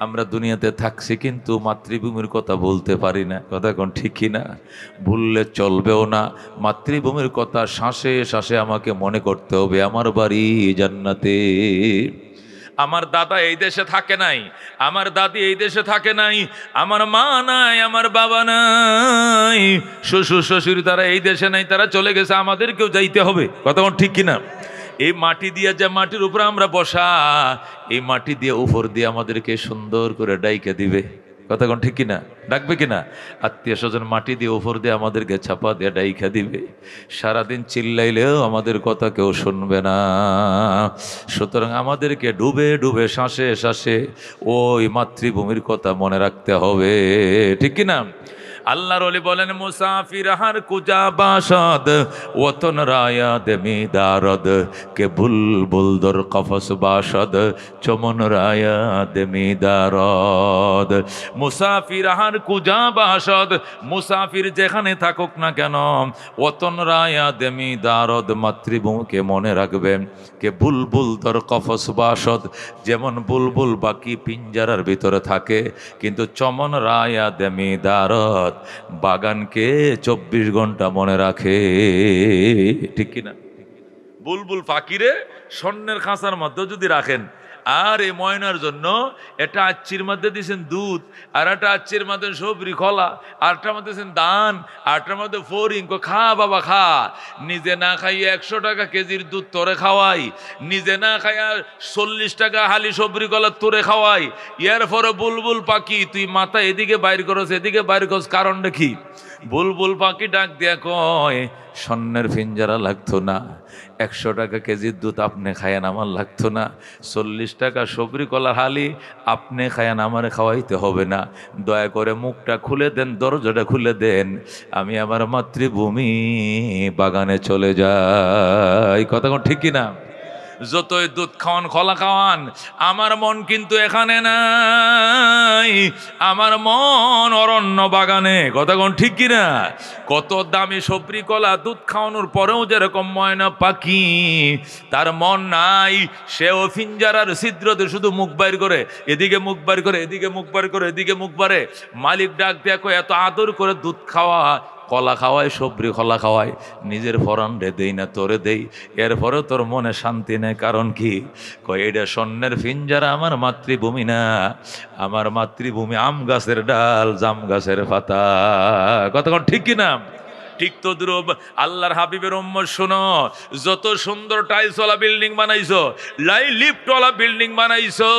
আমরা দুনিয়াতে থাকছি কিন্তু মাতৃভূমির কথা বলতে পারি না। কথা কোন ঠিক কিনা? ভুললে চলবেও না। মাতৃভূমির কথা শ্বাসে শ্বাসে আমাকে মনে করতে হবে। আমার বাড়ি জান্নাতে। আমার দাদা এই দেশে থাকে নাই, আমার দাদি এই দেশে থাকে নাই, আমার মা নাই, আমার বাবা নাই, শ্বশুর শ্বশুর তারা এই দেশে নাই, তারা চলে গেছে, আমাদেরকেও যাইতে হবে। কথা কোন ঠিক কিনা? এই মাটি দিয়ে, যে মাটির উপরে আমরা বসা, এই মাটি দিয়ে উপর দিয়ে আমাদেরকে সুন্দর করে ডাইকে দিবে। কথা কোন ঠিক কিনা? ডাকবে কিনা? আত্মীয় স্বজন মাটি দিয়ে উপর দিয়ে আমাদেরকে ছাপা দিয়ে ডাইকা দিবে। সারাদিন চিল্লাইলেও আমাদের কথা কেউ শুনবে না। সুতরাং আমাদেরকে ডুবে ডুবে শ্বাসে শ্বাসে ওই মাতৃভূমির কথা মনে রাখতে হবে। ঠিক কিনা? আল্লাহর ওলি বলেন, মুসাফির হার কুজা বাসাদ ওতন রায়াদ মিদারদ কে বুলবুল দর কফস বাসাদ চমন রায়াদ মিদারদ। মুসাফির হার কুজা বাসাদ, মুসাফির যেখানে থাকুক না কেন, ওতন রায়াদ মিদারদ মাতৃভূমিকে মনে রাখবে। কে বুলবুল দর কফস বাসাদ, যেমন বুলবুল বাকি পিঞ্জারার ভিতরে থাকে, কিন্তু চমন রায়াদ মিদারদ বাগানকে 24 ঘন্টা মনে রাখে। ঠিক কিনা? বুলবুল পাখিরে স্বর্ণের খাঁচার মধ্যে যদি রাখেন, আর এই ময়নার জন্য এটা আচ্ছির মধ্যে দিয়েছেন দুধ, আর একটা আচ্ছির মধ্যে সবরি খোলা, আরটার মধ্যে দিয়েছেন ধান, আরটার মধ্যে ফরিং, খা বাবা খা। নিজে না খাইয়ে 100 টাকা কেজির দুধ তোরে খাওয়াই, নিজে না খাইয়া 40 টাকা হালি সবরি কলা তোরে খাওয়াই। এর পরে বুলবুল পাখি তুই মাথা এদিকে বাইর করস এদিকে বাইর করস, কারণটা কি? বুলবুল পাখি ডাক দিয়া কয়, স্বর্ণের ফিঞ্জারা লাগতো না, 100 টাকা কেজির দুধ আপনি খায়ান, আমার লাগতো না, 40 টাকা সবরি কলার হালি আপনি খায়ান, আমার খাওয়াইতে হবে না। দয়া করে মুখটা খুলে দেন, দরজাটা খুলে দেন, আমি আমার মাতৃভূমি বাগানে চলে যাই। কথা কোন ঠিক কিনা? যতই দুধ খাওয়ান, খোলা খাওয়ান, আমার মন কিন্তু এখানে নাই, আমার মন অরণ্য বাগানে। কথা কোন ঠিক কিনা? কত দামি সবরি কলা দুধ খাওয়ানোর পরেও যেরকম ময়না পাখি তার মন নাই, সেও ফিঞ্জারার ছিদ্রতে শুধু মুখ বাইর করে, এদিকে মুখ বাইর করে, এদিকে মুখ বাইর করে, এদিকে মুখ বাড়ে। মালিক ডাক দেখো, এত আদর করে দুধ খাওয়া, কলা খাওয়ায়, সবরি কলা খাওয়ায়, নিজের ফরান রে দেই না তোরে দেই, এরপরে তোর মনে শান্তি নেই। কারণ কি? কয় এটা স্বর্ণের ফিঞ্জারা আমার মাতৃভূমি না, আমার মাতৃভূমি আম গাছের ডাল, জাম গাছের পাতা। কতক্ষণ ঠিক কিনা? ঠিক তো দ্রুব আল্লাহর হাবিবের উম্মত শোনো, যত সুন্দর টাইলসওয়ালা বিল্ডিং বানাইছো, লিফটওয়ালা বিল্ডিং বানাইছো,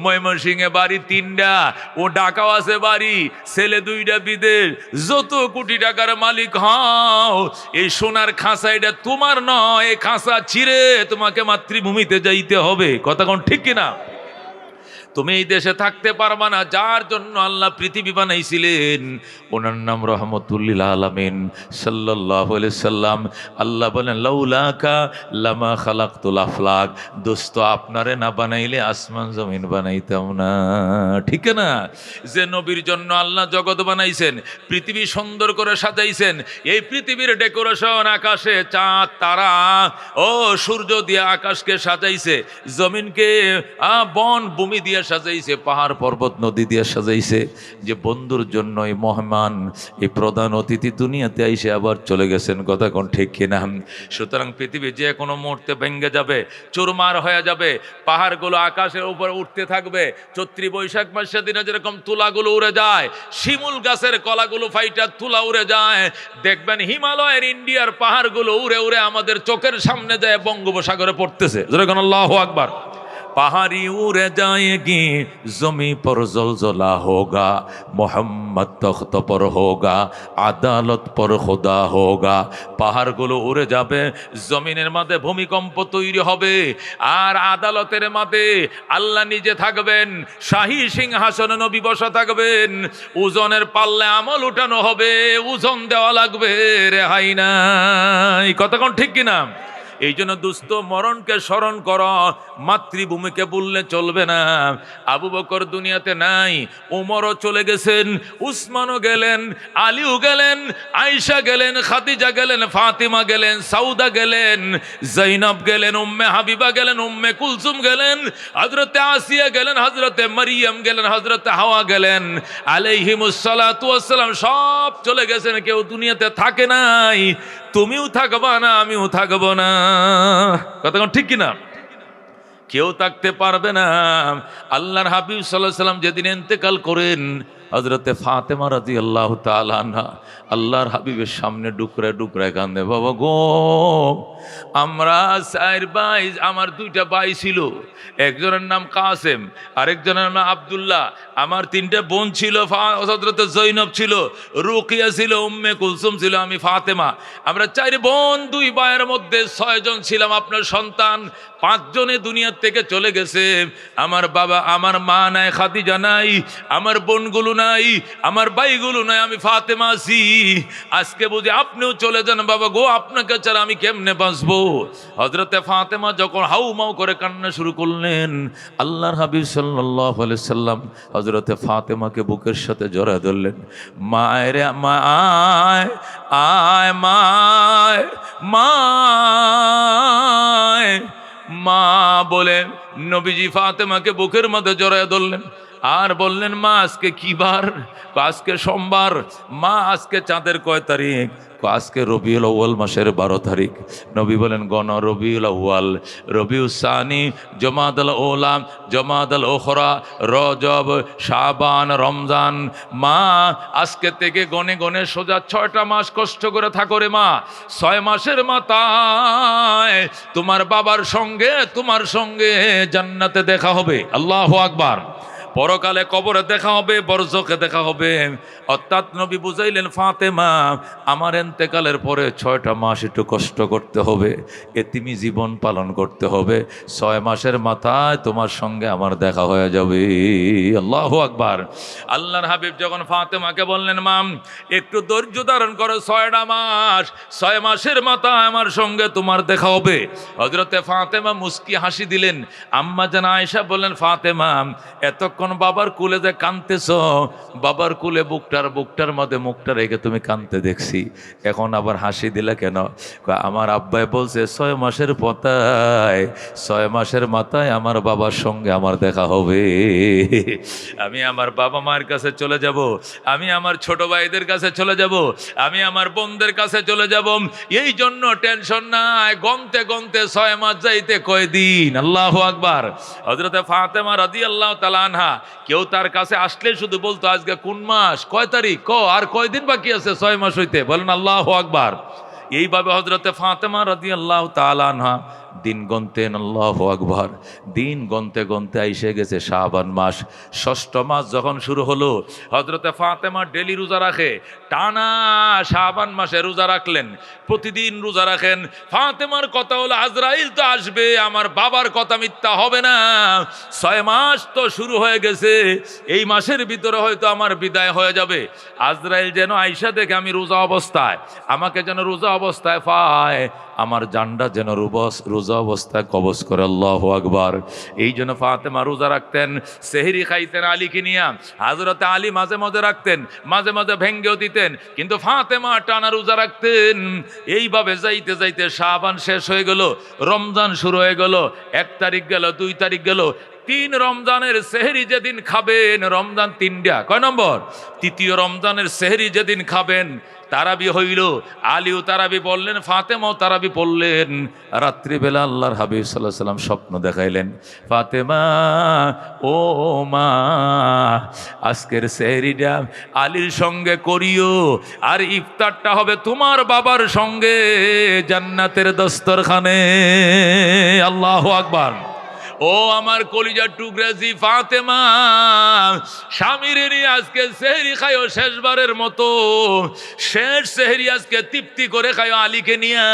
ময়মনসিংহে বাড়ি 3টা, ও ঢাকাও আছে বাড়ি, ছেলে 2টা বিদেশ, যত কোটি টাকার মালিক হও, এই সোনার খাঁচা এটা তোমার নয়, এই খাঁচা ছিঁড়ে তোমাকে মাতৃভূমিতে যাইতে হবে। কথা কোন ঠিক কিনা? তুমি এই দেশে থাকতে পারবা না। যার জন্য আল্লাহ পৃথিবী বানাইছিলেন ওনার নাম রহমতুল্লিল আলামিন সাল্লাল্লাহু আলাইহি সাল্লাম। আল্লাহ বলেন লাউলাকা লামা খালাকতুল আফলাক, দোস্ত আপনারে না বানাইলে আসমান জমিন বানাইতাম না। ঠিক না? যে নবীর জন্য আল্লাহ জগৎ বানাইছেন, পৃথিবী সুন্দর করে সাজাইছেন, এই পৃথিবীর ডেকোরেশন আকাশে চাঁদ তারা ও সূর্য দিয়ে আকাশকে সাজাইছে, জমিনকে বন ভূমি দিয়ে সাজাইছে, পাহাড় পর্বত নদী দিয়ে সাজাইছে, যে বন্ধুর জন্য এই মহান এই প্রধান অতিথি দুনিয়াতে আইসে আবার চলে গেছেন। কথা কোন ঠিক কিনা? সুতরাং পৃথিবী যে কোনো মুহূর্তে ভেঙে যাবে, চুরমার হয়ে যাবে, পাহাড়গুলো আকাশের উপর উঠতে থাকবে। চৈত্রী বৈশাখ মাসের দিনে যেরকম তুলাগুলো উড়ে যায়, শিমুল গাছের কলাগুলো ফাইটা তুলা উড়ে যায়, দেখবেন হিমালয়ের ইন্ডিয়ার পাহাড়গুলো উড়ে উড়ে আমাদের চোখের সামনে যায় বঙ্গোপসাগরে পড়তেছে। যেরকম আল্লাহু আকবার। पहाड़ी उड़ जाएगी जमी पर जलजला होगा, मोहम्मद तख्त पर होगा, আদালত पर खुदा होगा। পাহাড়গুলো উড়ে যাবে, জমিনের মাঝে ভূমিকম্প তৈরি হবে, আর আদালতের মাঝে আল্লাহ নিজে থাকবেন, শাহী সিংহাসনে নবী বসা থাকবেন, ওজনের পাল্লে আমল উঠানো হবে, ওজন দেওয়া লাগবে, রেহাই নাই। কতক্ষণ ঠিক কিনা? এই জন্য দুস্থ মরণকে স্মরণ কর, মাতৃভূমিকে বললে চলবে না। আবু বকর দুনিয়াতে নাই, উমরও চলে গেছেন, উসমানও গেলেন, আলীও গেলেন, আয়েশা গেলেন, খাদিজা গেলেন, ফাতিমা গেলেন, সাউদা গেলেন, জৈনব গেলেন, উম্মে হাবিবা গেলেন, উম্মে কুলসুম গেলেন, হযরতে আসিয়া গেলেন, হযরতে মারিয়াম গেলেন, হযরতে হাওয়া গেলেন আলাইহিমুস সালাতু ওয়াস সালাম। সব চলে গেছেন, কেউ দুনিয়াতে থাকে নাই। তুমিও থাকবা না, আমিও থাকবো না। কথা ঠিক কিনা? কেউ থাকতে পারবে না। আল্লাহর হাবিব সাল্লাল্লাহু আলাইহি সাল্লাম যেদিন ইন্তেকাল করেন, হযরতে ফাতেমা রাদিয়াল্লাহু তাআলা আনহা আল্লাহর হাবিবের সামনে ডুকরে ডুকরে কান্দে, বাবা গো, আমরা 4 ভাই, আমার 2টা ভাই ছিল, একজনের নাম কাসেম, আরেকজনের নাম আব্দুল্লাহ, আমার 3টে বোন ছিল, হযরতে জৈনব ছিল, রুকিয়া ছিল, উম্মে কুলসুম ছিল, আমি ফাতেমা। আমরা 4 বোন 2 ভাইয়ের মধ্যে 6 জন ছিলাম আপনার সন্তান। 5 জনে দুনিয়ার থেকে চলে গেছে। আমার বাবা, আমার মা নাই, খাদিজা নাই, আমার বোনগুলো নাই, আমার ভাইগুলো নাই, আমি ফাতেমা আছি। আজকে বুঝি আপনিও চলে যান বাবা গো, আপনাকে ছাড়া আমি কেমনে বাঁচবো? হযরতে ফাতেমা যখন হাউমাউ করে কান্না শুরু করলেন, আল্লাহর হাবিব সাল্লাল্লাহু আলাইহি সাল্লাম হযরতে ফাতেমাকে বুকের সাথে জড়ায় ধরলেন। মায়ের মা আয় আয়, মায় মায় মা বলে নবীজি ফাতেমাকে বুকের মধ্যে জড়ায় ধরলেন আর বললেন, মা আজকে কি বার? আজকে সোমবার। মা আজকে চাঁদের কয় তারিখ? আজকে রবিউল আউয়াল মাসের 12 তারিখ। নবী বলেন, গণ রবিউল আউয়াল, রবিউল সানি, জমাদাল ওলা, জমাদাল ওখরা, রজব, শাবান, রমজান। মা আজকে থেকে গনে গনে সোজা 6টা মাস কষ্ট করে থাকো রে মা। 6 মাসের মাথায় তোমার বাবার সঙ্গে তোমার সঙ্গে জান্নাতে দেখা হবে। আল্লাহু আকবার। পরকালে কবরে দেখা হবে, বরজখে দেখা হবে। অর্থাৎ নবী বুঝাইলেন, ফাতেমা আমার ইন্তেকালের পরে 6টা মাস একটু কষ্ট করতে হবে, এতিমি জীবন পালন করতে হবে। 6 মাসের মাথায় তোমার সঙ্গে আমার দেখা হয়ে যাবে। আল্লাহু আকবার। আল্লাহর হাবিব যখন ফাতেমাকে বললেন, মাম একটু ধৈর্য ধারণ করো, 6টা মাস, 6 মাসের মাথায় আমার সঙ্গে তোমার দেখা হবে। হযরতে ফাতেমা মুস্কি হাসি দিলেন। আম্মা জান আয়েশা বললেন, ফাতেমা এতক্ষণ বাবার কুলে যে কাঁদতেছ, বাবার কুলে বুকটার মধ্যে মুখটা রেখে তুমি কাঁদতে দেখছি, এখন আবার হাসি দিলে কেন? আমার আব্বাই বলছে 6 মাসের মাথায়, 6 মাসের মাথায় আমার বাবার সঙ্গে আমার দেখা হবে। আমি আমার বাবা মায়ের কাছে চলে যাব, আমি আমার ছোট ভাইদের কাছে চলে যাব, আমি আমার বোনদের কাছে চলে যাব। এই জন্য টেনশন নাই, গনতে গনতে 6 মাস যাইতে কয়দিন। আল্লাহু আকবার। হযরতে ফাতেমা রাদিয়াল্লাহু তাআলা আনহা কেউ তার কাছে আসলে শুধু বলতো, আজকে কোন মাস, কয় তারিখ, আর কয়দিন বাকি আছে 6 মাস হইতে? বলেন আল্লাহু আকবার। এইভাবে হযরতে ফাতেমা রাদিয়াল্লাহু তাআলা আনহা দিন গনতেন, আল্লাহু আকবার। দিন গনতে গনতে আইসে গেছে শাবান মাস, ষষ্ঠ মাস যখন শুরু হলো, হযরতে ফাতেমা ডেলি রোজা রাখে, টানা শাবান মাসে রোজা রাখলেন, প্রতিদিন রোজা রাখেন। ফাতেমার কথা হলো আজরাইল তো আসবে, আমার বাবার কথা মিথ্যা হবে না, 6 মাস তো শুরু হয়ে গেছে, এই মাসের ভিতরে হয়তো আমার বিদায় হয়ে যাবে। আজরাইল যেন আইসা দেখে আমি রোজা অবস্থায়, আমাকে যেন রোজা অবস্থায় পায়, আমার জানটা যেন রোজা অবস্থায় কবজ করে। আল্লাহু আকবার। এই জন্য ফাতেমা রোজা রাখতেন, সেহরি খাইতেন আলীকে নিয়া। হযরতে আলী মাঝে মাঝে রাখতেন, মাঝে মাঝে ভেঙ্গেও দিতেন, কিন্তু ফাতেমা টানা রোজা রাখতেন। এইভাবে যাইতে যাইতে শাবান শেষ হয়ে গেল, রমজান শুরু হয়ে গেল। 1 তারিখ গেল, 2 তারিখ গেল, 3 রমজানের সেহরি যেদিন খাবেন, রমজান 3টা, কয় নম্বর? 3য় রমজানের সেহরি যেদিন খাবেন, তারাবি হইল, আলীও তারাবি পড়লেন, ফাতেমাও তারাবি পড়লেন। রাত্রিবেলা আল্লাহর হাবিব সাল্লাল্লাহু আলাইহি ওয়াসাল্লাম স্বপ্ন দেখাইলেন, ফাতেমা ও মা, আজকের সেহরিটা আলীর সঙ্গে করিও, আর ইফতারটা হবে তোমার বাবার সঙ্গে জান্নাতের দস্তরখানে। আল্লাহু আকবার। ও আমার কলিজার টুকরাজি ফাতেমা, স্বামীর নিয়ে আজকে সেহরি খায়ো শেষবারের মতো, শেষ সেহরি আজকে তৃপ্তি করে খায়ো আলীকে নিয়া।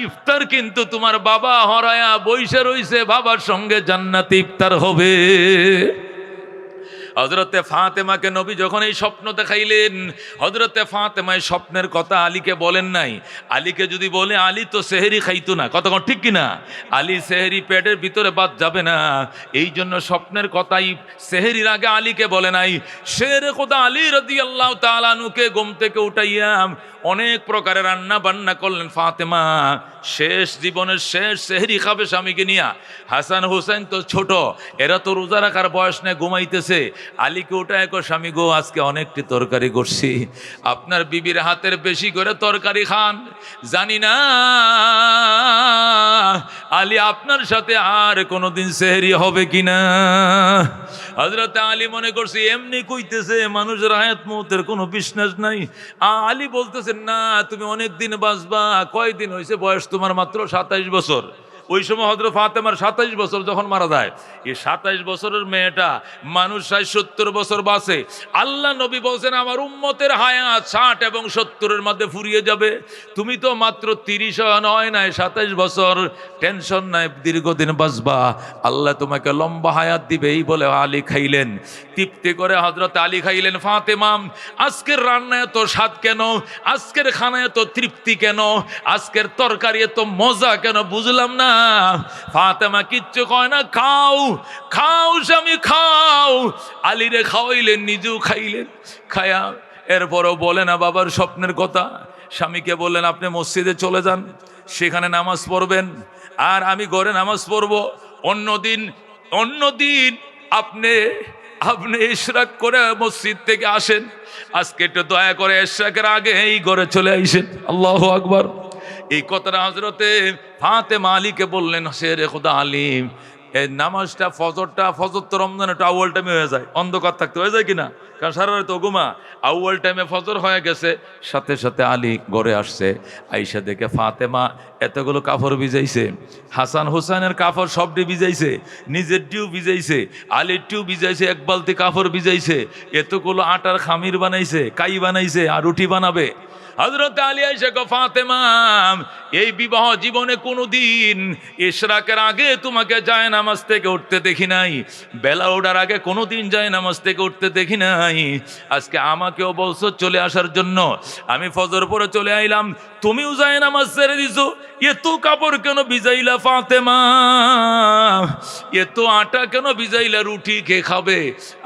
ইফতার কিন্তু তোমার বাবা হরায়া বইসে রইছে, বাবার সঙ্গে জান্নাতে ইফতার হবে। হযরতে ফাতেমাকে নবী যখন এই স্বপ্ন দেখাইলেন, হযরতে ফাতেমা এই স্বপ্নের কথা আলীকে বলেন নাই। আলীকে যদি বলে, আলী তো সেহরি খাইতো না, কতক্ষণ ঠিক কিনা? আলী সেহরি পেটের ভিতরে বাদ যাবে না, এই জন্য স্বপ্নের কথাই সেহরির আগে আলীকে বলে নাই। শের খোদা আলী রাদিয়াল্লাহু তাআলা আনহুকে ঘুম থেকে উঠাইয়া অনেক প্রকারের রান্না বান্না করলেন। ফাতেমা শেষ জীবনের শেষ সেহরি খাবে স্বামীকে নিয়া। হাসান হোসেন তো ছোট, এরা তো রোজা রাখার বয়স নেই, ঘুমাইতেছে। আলীকে উঠায় কো, স্বামী গো, আজকে অনেকটি তরকারি করছি, আপনার বিবির হাতের বেশি করে তরকারি খান, জানি না আলী আপনার সাথে আর কোনোদিন সেহরি হবে কিনা। হযরত আলী মনে করছে এমনি কইতেছে, মানুষের হায়াত মৌতের কোনো বিশ্বাস নাই। আলী বলতেছেন, না তুমি অনেক দিন বাঁচবা। কয়দিন হয়েছে বয়স তোমার? মাত্র 27 বছর। ওই সময় হযরত ফাতেমার 27 বছর যখন মারা যায়, এই 27 বছরের মেয়েটা মানুষ 60-70 বছর বাঁচে। আল্লাহ নবী বলছেন, আমার উম্মতের হায়াত 60 এবং 70-এর মধ্যে ফুরিয়ে যাবে, তুমি তো মাত্র 30 নয় নাই 27 বছর, টেনশন নাই, দীর্ঘদিন বাঁচবা, আল্লাহ তোমাকে লম্বা হায়াত দিবে। এই বলে আলী খাইলেন, তৃপ্তি করে হযরত আলী খাইলেন। ফাতেমা, আজকের রান্না এত স্বাদ কেন? আজকের খানা এত তৃপ্তি কেন? আজকের তরকারি এত মজা কেন? বুঝলাম না। ফাতেমা কিচ্ছু কয় না, খাও খাও স্বামী খাও। আলীরে খাওয়াইলেন, নিজেও খাইলেন। খায়া এরপরও বলে না বাবার স্বপ্নের কথা। স্বামীকে বললেন, আপনি মসজিদে চলে যান, সেখানে নামাজ পড়বেন, আর আমি ঘরে নামাজ পড়ব। অন্যদিন আপনি ইশরাক করে মসজিদ থেকে আসেন, আজকে একটু দয়া করে ইশরাকের আগে এই ঘরে চলে আইসেন। আল্লাহু আকবার। এই কথাটা হযরতে ফাতেমা আলীকে বললেন। শের খোদা আলী, এই নামাজটা ফজর তো রমজানে একটু আউয়াল টাইমে হয়ে যায়, অন্ধকার থাকতে হয়ে যায় কিনা, কারণ সারা রাত ঘুমা। আউয়াল টাইমে ফজর হয়ে গেছে, সাথে সাথে আলী ঘরে আসছে। আইসা দেখে ফাতেমা এতগুলো কাপড় ভিজাইছে, হাসান হোসেনের কাপড় সবটি ভিজাইছে, নিজের টিউ ভিজাইছে, আলীর টিউ ভিজাইছে, 1 বালতি কাপড় ভিজাইছে, এতগুলো আটার খামির বানাইছে, কাই বানাইছে, আর রুটি বানাবে। হযরত আলী আয়েশা কো, ফাতেমা, এই বিবাহ জীবনে কোনোদিন ইশরাকের আগে তোমাকে জায়নামাজ থেকে উঠতে দেখি নাই, বেলা ওঠার আগে কোনোদিন জায়নামাজ থেকে উঠতে দেখি নাই। আজকে আমাকেও বলছো চলে আসার জন্য, আমি ফজর পরে চলে আইলাম, তুমিও জায়নামাজ ছেড়ে দিছো। এত কাপড় কেন ভিজাইলা ফাতেমা? এত আটা কেন ভিজাইলা? রুটি কে খাবে?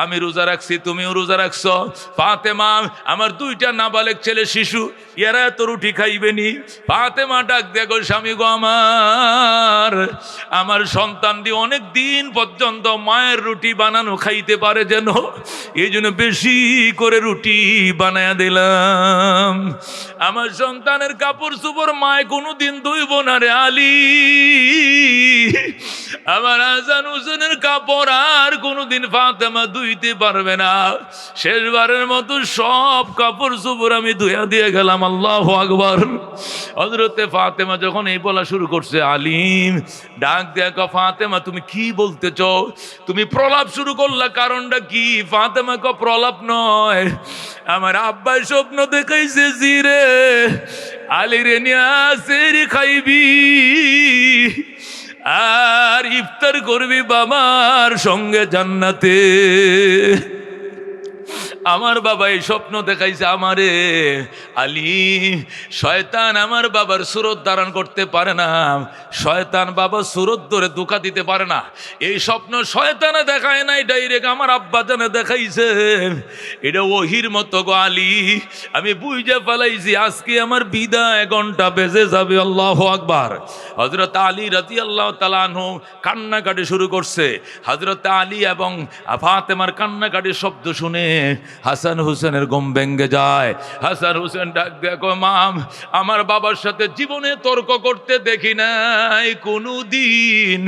আমি রোজা রাখছি, তুমিও রোজা রাখছো। ফাতেমা, আমার 2টা নাবালেগ ছেলে শিশু, এরা তো রুটি খাইবেনি। ফাতেমা ডাক দেখো, স্বামী গো, আমার সন্তান দিয়ে অনেক দিন পর্যন্ত মায়ের রুটি বানানো খাইতে পারে যেন, এই জন্য বেশি করে রুটি বানায়া দিলাম। আমার সন্তানের কাপড় চোপড় মায় কোনোদিন ধুইব না রে আলী। আমার হাসান হোসেনের কাপড় আর কোনোদিন ফাতেমা ধুইতে পারবে না। শেষবারের মতো সব কাপড় চোপড় আমি ধুইয়া দিয়ে গেলাম। গেলাম। আল্লাহু আকবার। হযরতে ফাতেমা যখন এই বলা শুরু করছে, আলিম ডাক দেখো, ফাতেমা তুমি কি বলতে চাও? তুমি প্রলাপ শুরু করলা, কারণটা কি? ফাতেমা কো প্রলাপ নয়, আমার আব্বাই স্বপ্ন দেখাইছে জিরে আলী রে নিয়া সেরি খাইবি আর ইফতার করবি বাবার সঙ্গে জান্নাতে। আমার বাবা এই স্বপ্ন দেখাইছে আমারে। আলী, শয়তান আমার বাবার সুরত ধারণ করতে পারে না, শয়তান বাবার সুরত ধরে ধোঁকা দিতে পারে না। এই স্বপ্ন শয়তানে দেখায় নাই, ডাইরেক্ট আমার আব্বা জানে দেখাইছে। এটা ওহির মতো গো আলী, আমি বুঝে ফেলাইছি আজকে আমার বিদায় ঘন্টা বেজে যাবে। আল্লাহু আকবার। হযরত আলী রাদিয়াল্লাহু তাআলা আনহু কান্নাকাটি শুরু করছে। হযরত আলী এবং ফাতেমার কান্নাকাটির শব্দ শুনে হাসান হুসেনের ঘুম ভেঙে যায়। হাসান হুসেন ডাক দেখো, মাম আমার বাবার সাথে জীবনে তর্ক করতে দেখি নাই কোনো দিন,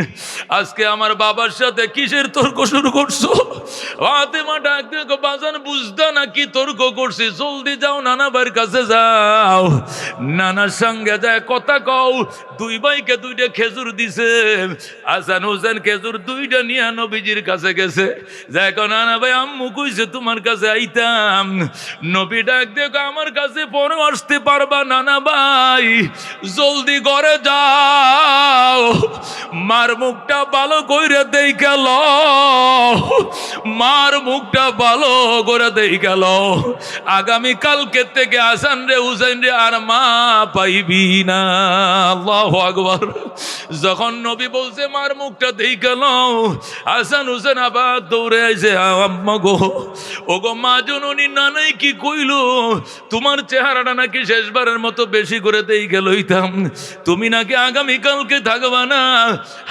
আজকে আমার বাবার সাথে কিসের তর্ক শুরু করছো? ফাতেমা ডাক দেখো, বাজান বুঝতা না কি তর্ক করছি, জলদি যাও নানা ভাইয়ের কাছে যাও, নানার সঙ্গে যায় কথা কও। দুই ভাইকে দুইটা খেজুর দিছে। হাসান হুসেন খেজুর দুইটা নিয়ে নবীজির কাছে গেছে। দেখো নানা ভাই, আম্মু কইছে তোমার কাছে আইতাম। নবী ডাক দেখো, আমার কাছে পরে আসতে পারবা নানা ভাই, জলদি ঘরে যাও, মার মুখটা ভালো কইরে দেই গেল, মার মুখটা ভালো করে দেই গেল। আগামী কালকে থেকে হাসান রে হুসাইন রে আর মা পাইবি না। আল্লাহু আকবার। যখন নবী বলছে মার মুখটা দেই গেল, হাসান হুসেন আবার দৌড়ে আইছে, আম্মা গো, ও গো মা জননী, নানাই কি কইল তোমার চেহারাটা নাকি শেষবারের মতো বেশি করে দেই গেলইতাম, তুমি নাকি আগামীকালকে থাকবা না।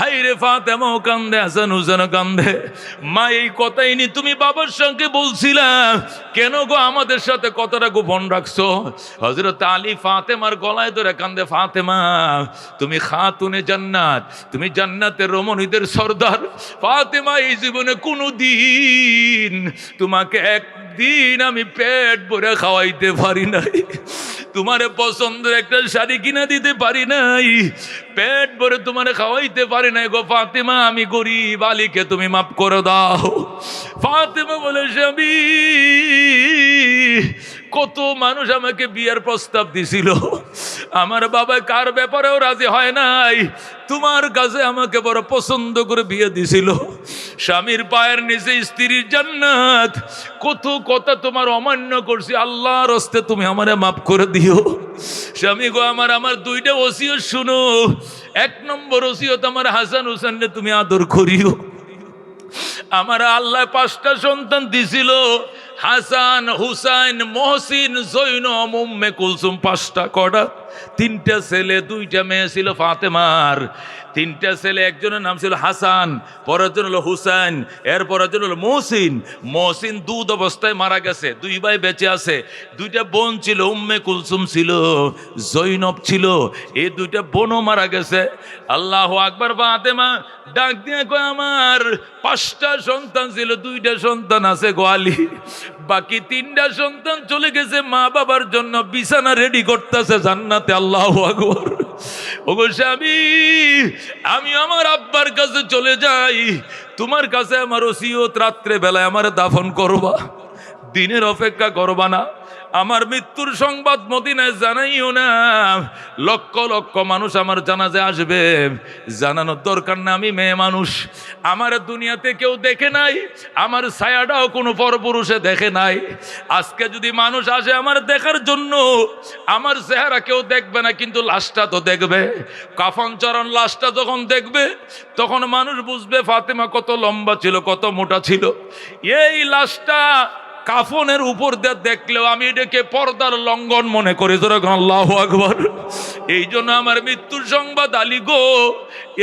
হাই রে ফাতেমাও কান্দে, হাসান হুসেনও কান্দে। মা এই কথাই নি তুমি বাবার সঙ্গে বলছিলা, কেন গো আমাদের সাথে কথাটা গোপন রাখছো? হযরত আলী ফাতেমার গলায় ধরে কান্দে, ফাতেমা তুমি খাতুনে জান্নাত, তুমি জান্নাতের রমণীদের সর্দার। ফাতেমা এই জীবনে কোনো দিন তোমাকে একদিন আমি পেট ভরে খাওয়াইতে পারি নাই, তোমারে পছন্দের একটা শাড়ি কিনা দিতে পারি নাই, পেট ভরে তোমারে খাওয়াইতে পারি নাই গো ফাতেমা, আমি গরিব, আলীকে তুমি মাফ করে দাও। ফাতেমা বলে, স্বামী কত মানুষ আমাকে বিয়ের প্রস্তাব দিছিল, আমার বাবা কার ব্যাপারেও রাজি হয় নাই, তোমার কাছে আমাকে বড় পছন্দ করে বিয়ে দিছিল। স্বামীর পায়ের নিচে স্ত্রীর জান্নাত, কত কথা তোমার অমান্য করছি, আল্লাহর হস্তে তুমি আমারে মাফ করে দিও। স্বামী গো, আমার দুইটা ওসিয়ত শুনো। এক নম্বর ওসিয়ত, আমার হাসান হুসেনকে তুমি আদর করিও। আমার আল্লাহ 5টা সন্তান দিছিল, হাসান, হুসাইন, মহসিন, জৈনব, উম্মে কুলসুম, 5টা কটা, 3টা ছেলে 2টা মেয়ে ছিল ফাতেমার। 3টা ছেলে, একজনের নাম ছিল হাসান, পরের জন হলো হুসাইন, এরপরের জন হলো মহসিন। মহসিন দুধ অবস্থায় মারা গেছে, 2 ভাই বেঁচে আছে। 2টা বোন ছিল, উম্মে কুলসুম ছিল, জৈনব ছিল, এই 2টা বোনও মারা গেছে। আল্লাহু আকবার। ফাতেমা ডাক দিয়ে কয়, আমার 5টা সন্তান ছিল, 2টা সন্তান আছে গো আলী, বাকি 3টা সন্তান চলে গেছে মা বাবার জন্য, বিছানা রেডি করতেছে জান্নাতে। আল্লাহু আকবার। ওগো স্বামী, আমি আমার আব্বার কাছে চলে যাই, তোমার কাছে আমার ওসিয়ত, রাত্রে বেলায় আমার দাফন করবা, দিনের অপেক্ষা করবা না। আমার মৃত্যুর সংবাদ মদিনায় জানাইও না, লক্ষ লক্ষ মানুষ আমার জানাজায় আসবে, জানানোর দরকার না। আমি মেয়ে মানুষ, আমার দুনিয়াতে কেউ দেখে নাই, আমার ছায়াটাও কোনো পরপুরুষে দেখে নাই। আজকে যদি মানুষ আসে আমার দেখার জন্য, আমার চেহারা কেউ দেখবে না, কিন্তু লাশটা তো দেখবে। কাফন চরণ লাশটা যখন দেখবে, তখন মানুষ বুঝবে ফাতেমা কত লম্বা ছিল, কত মোটা ছিল। এই লাশটা কাফনের উপর দিয়ে দেখলেও আমি এটাকে পর্দার লঙ্ঘন মনে করি। যখন আল্লাহু আকবার। এই জন্য আমার মৃত্যুর সংবাদ আলী গো,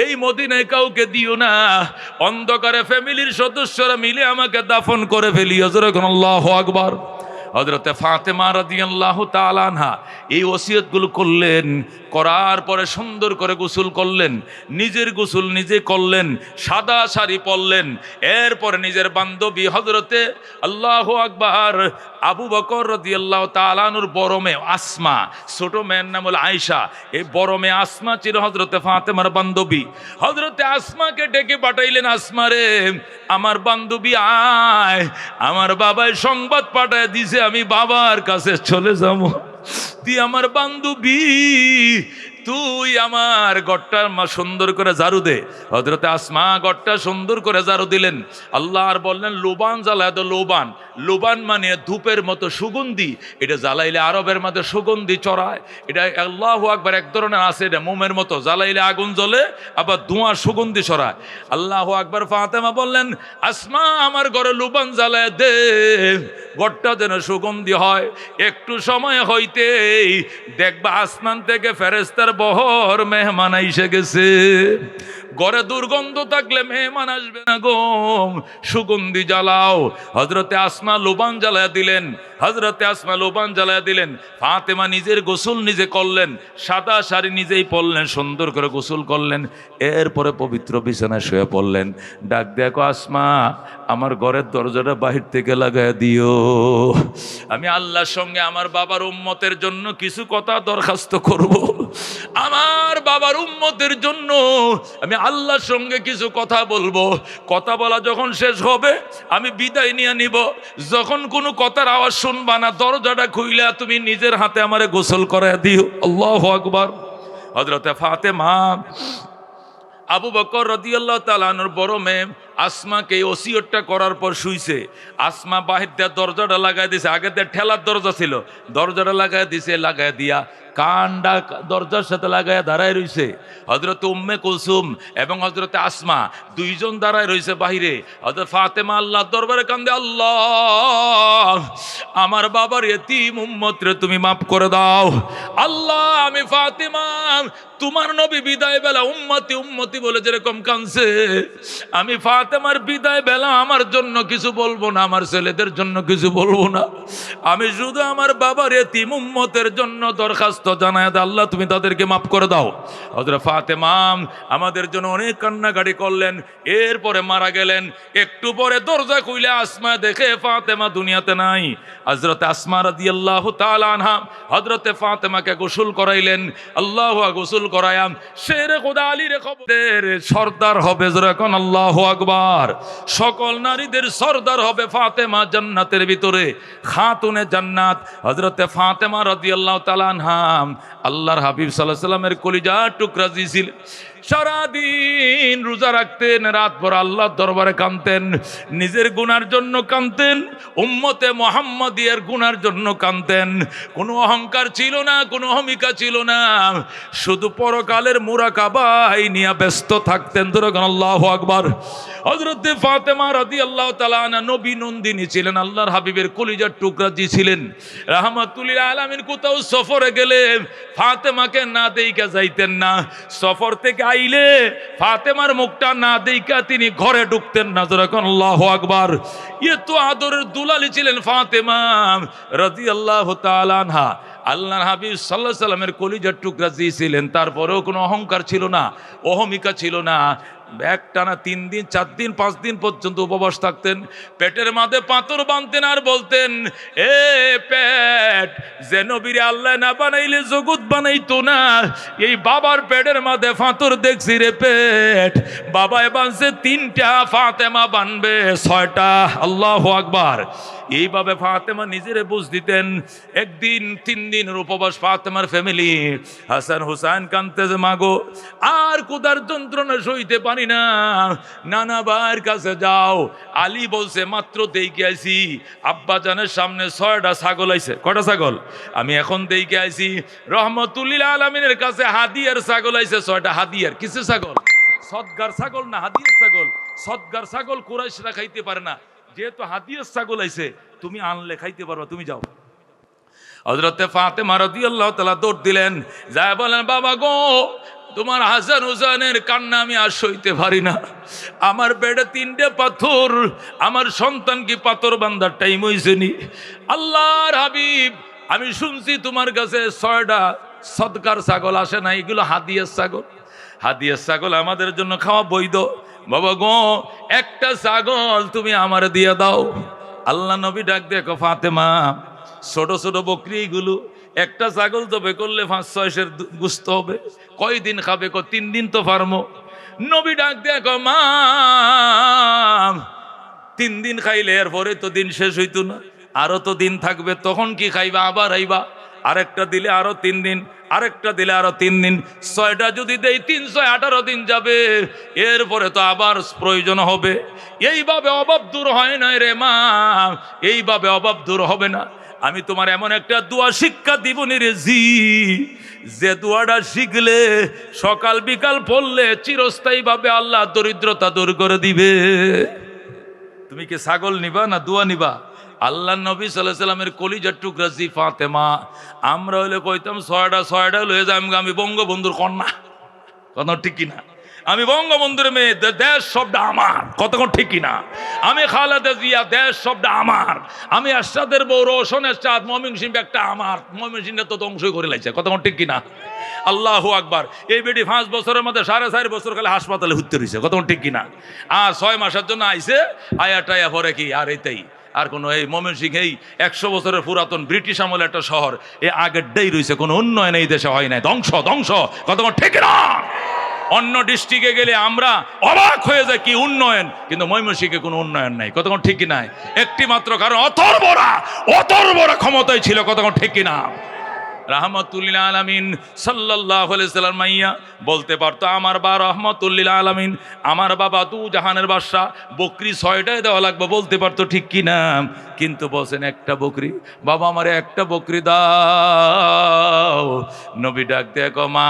এই মদিনায় কাউকে দিও না, অন্ধকারে ফ্যামিলির সদস্যরা মিলে আমাকে দাফন করে ফেলিও। যখন আল্লাহু আকবার। হযরতে ফাতেমা রাদিয়াল্লাহু তাআলা আনহা এই ওসিয়তগুলো করলেন, করার পরে সুন্দর করে গোসল করলেন, নিজের গোসল নিজে করলেন, সাদা শাড়ি পরলেন। এরপরে নিজের বান্ধবী হযরতে আল্লাহু আকবার আবু বকর রাদিয়াল্লাহু তাআলা আনহুর বড় মেয়ে আসমা, ছোট মেয়ের নাম হলো আয়েশা। এই বড় মেয়ে আসমা ছিল হযরতে ফাতেমার বান্ধবী। হযরতে আসমাকে ডেকে পাঠাইলেন, আসমা রে আমার বান্ধবী আয়, আমার বাবাই সংবাদ পাঠায় দিছে আমি বাবার কাছে চলে যাবো, তুই আমার বান্ধবী, তুই আমার ঘরটা সুন্দর করে ঝাড়ু দে। হযরতে আসমা ঘরটা সুন্দর করে ঝাড়ু দিলেন। আল্লাহ আর বললেন লোবান জ্বালায় তো। লোবান, লোবান মানে ধূপের মতো সুগন্ধি, এটা জ্বালাইলে আরবের মধ্যে সুগন্ধি চড়ায়। এটা আল্লাহু আকবার এক ধরনের আছে, এটা মোমের মতো, জ্বালাইলে আগুন জ্বলে আবার ধোঁয়া সুগন্ধি ছড়ায়। আল্লাহু আকবার। ফাতেমা বললেন আসমা আমার ঘরে লোবান জ্বালায় দে, ঘরটা যেন সুগন্ধি হয়। একটু সময় হইতেই দেখবা আসমান থেকে ফেরেশতার বহর মেহমান এসে গেছে। ঘরে দুর্গন্ধ থাকলে মেহমান আসবে না গো, সুগন্ধি জ্বালাও। হযরতে আসমা লোবান জ্বালায়া দিলেন, হযরতে আসমা লোবান জ্বালায়া দিলেন। ফাতেমা নিজের গোসল নিজে করলেন, সাদা শাড়ি নিজেই পরলেন, সুন্দর করে গোসল করলেন। এরপরে পবিত্র বিছানায় শুয়ে পড়লেন। ডাক দেখো আসমা আমার ঘরের দরজাটা বাহির থেকে লাগায় দিও, আমি আল্লাহর সঙ্গে আমার বাবার উম্মতের জন্য কিছু কথা দরখাস্ত করব। আমার বাবার উম্মতের জন্য আমি আল্লাহর সঙ্গে কিছু কথা বলবো। কথা বলা যখন শেষ হবে আমি বিদায় নিয়ে নিব। যখন কোনো কথার আওয়াজ শুনবা না, দরজাটা খুইলা তুমি নিজের হাতে আমারে গোসল করায় দিও। আল্লাহু আকবার। হযরতে ফাতেমা আবু বকর রাদিয়াল্লাহু তাআলা আনহুর বড় মেয়ে আসমাকে এই ওসিয়তটা করার পর শুইছে। আসমা বাহির দিয়ে দরজাটা লাগাই দিছে, আগে দিয়ে ঠেলার দরজা ছিল, দরজাটা লাগাই দিছে, লাগাই দিয়া কানডা দরজার সাথে লাগাইয়া দাঁড়ায় রইছে। হযরত উম্মে কুলসুম এবং হযরতে আসমা দুইজন দাঁড়ায় রইছে বাহিরে। হযরত ফাতেমা আল্লাহর দরবারে কান্দে, আল্লাহ আমার বাবার এতিম উম্মতরে তুমি মাফ করে দাও। আল্লাহ আমি ফাতেমা তোমার নবী বিদায় বেলা উম্মতি উম্মতি বলে যেরকম কাঁদছে, আমি ফাতেমার বিদায় বেলা আমার জন্য কিছু বলবো না, আমার ছেলেদের জন্য কিছু বলবো না, আমি শুধু আমার বাবার এতিম উম্মতের জন্য দরখাস্ত জানায় দাও, আল্লাহ তুমি তাদেরকে মাফ করে দাও। হযরত ফাতেমা আমাদের জন্য অনেক কান্নাকাটি করলেন। এরপরে মারা গেলেন। একটু পরে দরজা খুলে আসমা দেখে ফাতেমা দুনিয়াতে নাই। হযরত আসমা রাদিয়াল্লাহু তাআলা আনহা হযরতে ফাতেমাকে গোসল করাইলেন। আল্লাহু গোসল করায়াম শেরে খোদা আলীর খবরের সর্দার হবে যখন আল্লাহু আকবার। সকল নারীদের সর্দার হবে ফাতেমা জান্নাতের ভিতরে, খাতুনে জান্নাত। হযরতে ফাতেমা রাদিয়াল্লাহু তাআলা আনহা আল্লাহর হাবিব সাল্লাল্লাহু আলাইহি সাল্লামের কলিজার টুকরা ছিল। সারাদিন রোজা রাখতেন, রাত ভর আল্লাহর দরবারে কাঁদতেন, নিজের গুনার জন্য কাঁদতেন, উম্মতে মুহাম্মাদিয়ার গুনার জন্য কাঁদতেন। কোনো অহংকার ছিল না, কোনো অহমিকা ছিল না, শুধু পরকালের মুরাকাবায় নিয়ে ব্যস্ত থাকতেন। ধরুন আল্লাহু আকবার। হযরতে ফাতেমা রাদিয়াল্লাহু তাআলা আনহা নবী নন্দিনী ছিলেন, আল্লাহর হাবিবের কলিজার টুকরা ছিলেন, রাহমাতুল লিল আলামিন। কোথাও সফরে গেলে ফাতেমাকে না দেইকা যাইতেন না। সফর থেকে আইলে ফাতেমার মুখটা না দেইকা তিনি ঘরে ঢুকতেন না। যখন আল্লাহু আকবার। এত আদরের দুলালি ছিলেন ফাতেমা রাদিয়াল্লাহু তাআলা আনহা। আল্লাহর হাবিব সাল্লাল্লাহু আলাইহি সাল্লামের কলিজার টুকরা ছিলেন, তারপরেও কোনো অহংকার ছিল না, অহমিকা ছিল না। একটানা 3 দিন 4 দিন 5 দিন পর্যন্ত উপবাস থাকতেন। পেটের মাঝে পাথর বাঁধতেন আর বলতেন, এ পেট, যে নবীরে আল্লাহ না বানাইলে জগৎ বানাইতো না, এই বাবার পেটের মাঝে পাথর দেখছি রে পেট, বাবায় বানছে 3টা, ফাতেমা বানবে 6টা। আল্লাহু আকবার। এইভাবে ফাতেমা নিজেরে বুঝ দিতেন। একদিন 3 দিনের উপবাস ফাতেমার ফ্যামিলি, হাসান হুসাইন কাঁদতেছে, মাগো আর ক্ষুধার যন্ত্রণা সইতে পারি না, নানা ভাইয়ের কাছে যাও। আলী বলছে মাত্র দেখে আইছি, আব্বা জানের সামনে 6টা ছাগল আইছে। কটা ছাগল? আমি এখন দেখে আইছি। রহমাতুল লিল আলামিনের কাছে হাদিয়ার ছাগল আইছে 6টা। হাদিয়ার কিসের ছাগল? সদগার ছাগল না হাদিয়ার ছাগল? সদগার ছাগল কুরাইশরা খাইতে পারে না, যেহেতু হাদিয়ার ছাগল আইছে তুমি আনলে খাইতে পারবা, তুমি যাও। হযরতে ফাতেমা রাদিয়াল্লাহু তাআলা দৌড় দিলেন, যায় বলেন, বাবা গো তোমার হাসান হুসানের কান্না আমি আর সইতে পারি না। আমার পেটে 3টে পাথর, আমার সন্তান কি পাথর বান্ধার টাইম হয়েছে নি? আল্লাহর হাবিব, আমি শুনছি তোমার কাছে 6টা সদকার ছাগল আসে না, এগুলো হাদিয়ার ছাগল। হাদিয়ার ছাগল আমাদের জন্য খাওয়া বৈধ। বাবা গো, একটা ছাগল তুমি আমার দিয়ে দাও। আল্লাহ নবী ডাক দেখো, ফাতেমা ছোট ছোট বকরিগুলো, একটা ছাগল তবে করলে 5-6 গুস্ত হবে, কয়দিন খাবে? 3 দিন তো পারমো। নবী ডাক দেখো, মা 3 দিন খাইলে এরপরে তো দিন শেষ হইতো না, আরো তো দিন থাকবে, তখন কি খাইবা? আবার আইবা, আরেকটা দিলে আরো 3 দিন, আরেকটা দিলে আরো 3 দিন, 6টা যদি দেই 318 দিন যাবে, এরপরে তো আবার প্রয়োজন হবে। এইভাবে অভাব দূর হয় না রে মা, এইভাবে অভাব দূর হবে না। আমি তোমার এমন একটা দোয়া শিক্ষা দিব রে যে দোয়াটা শিখলে সকাল বিকাল পড়লে চিরস্থায়ীভাবে আল্লাহ দরিদ্রতা দূর করে দিবে। তুমি কি ছাগল নিবা না দোয়া নিবা? আল্লাহ নবী সাল্লাল্লাহু আলাইহি সাল্লামের কলিজার টুকরা জি ফাতেমা, আমরা হলে কইতাম 6টা লয়ে যাই, আমি বঙ্গবন্ধুর কন্যা, কথা ঠিক কিনা? আমি বঙ্গবন্ধুর মেয়ে, দেশ সবটা আমার, কতক্ষণ ঠিক কিনা? আমি খালেদা জিয়া, দেশ সবটা আমার। আমি এরশাদের বউ রোশন এরশাদ, ময়মনসিংহ একটা আমার, ময়মনসিংহটা তো ধ্বংসই করে লাইছে, কতক্ষণ ঠিক কিনা? আল্লাহু আকবার। এই বেটি 5 বছরের মধ্যে 4.5 বছর খালি হাসপাতালে ঘুরতে রয়েছে, কতক্ষণ ঠিক কিনা? আর 6 মাসের জন্য আইছে, আয়া পরে কি আর এইটাই আর কোনো এই ময়মনসিংহ এই 100 বছরের পুরাতন ব্রিটিশ আমলের একটা শহর, এ আগেরটাই রয়েছে, কোনো উন্নয়ন এই দেশে হয় নাই, ধ্বংস ধ্বংস, কতক্ষণ ঠিক না? অন্য ডিস্ট্রিক্টে গেলে আমরা অবাক হয়ে যাই, কি উন্নয়ন, কিন্তু ময়মনসিংহে কোনো উন্নয়ন নাই, কতক্ষণ ঠিক নাই? একটি মাত্র কারণ অতর্বরা ক্ষমতায় ছিল, কতক্ষণ ঠিক না? রাহমাতুল্লিল আলামিন সাল্লাল্লাহু আলাইহি সাল্লাম মাইয়া বলতে পারতো, আমার বা রাহমাতুল্লিল আলামিন, আমার বাবা দু জাহানের বাদশা, বকরি 6টাই দেওয়া লাগবে, বলতে পারতো, ঠিক কি না? কিন্তু বলছেন একটা বকরি, বাবা আমারে একটা বকরি দাও। নবী ডাক দেখো, মা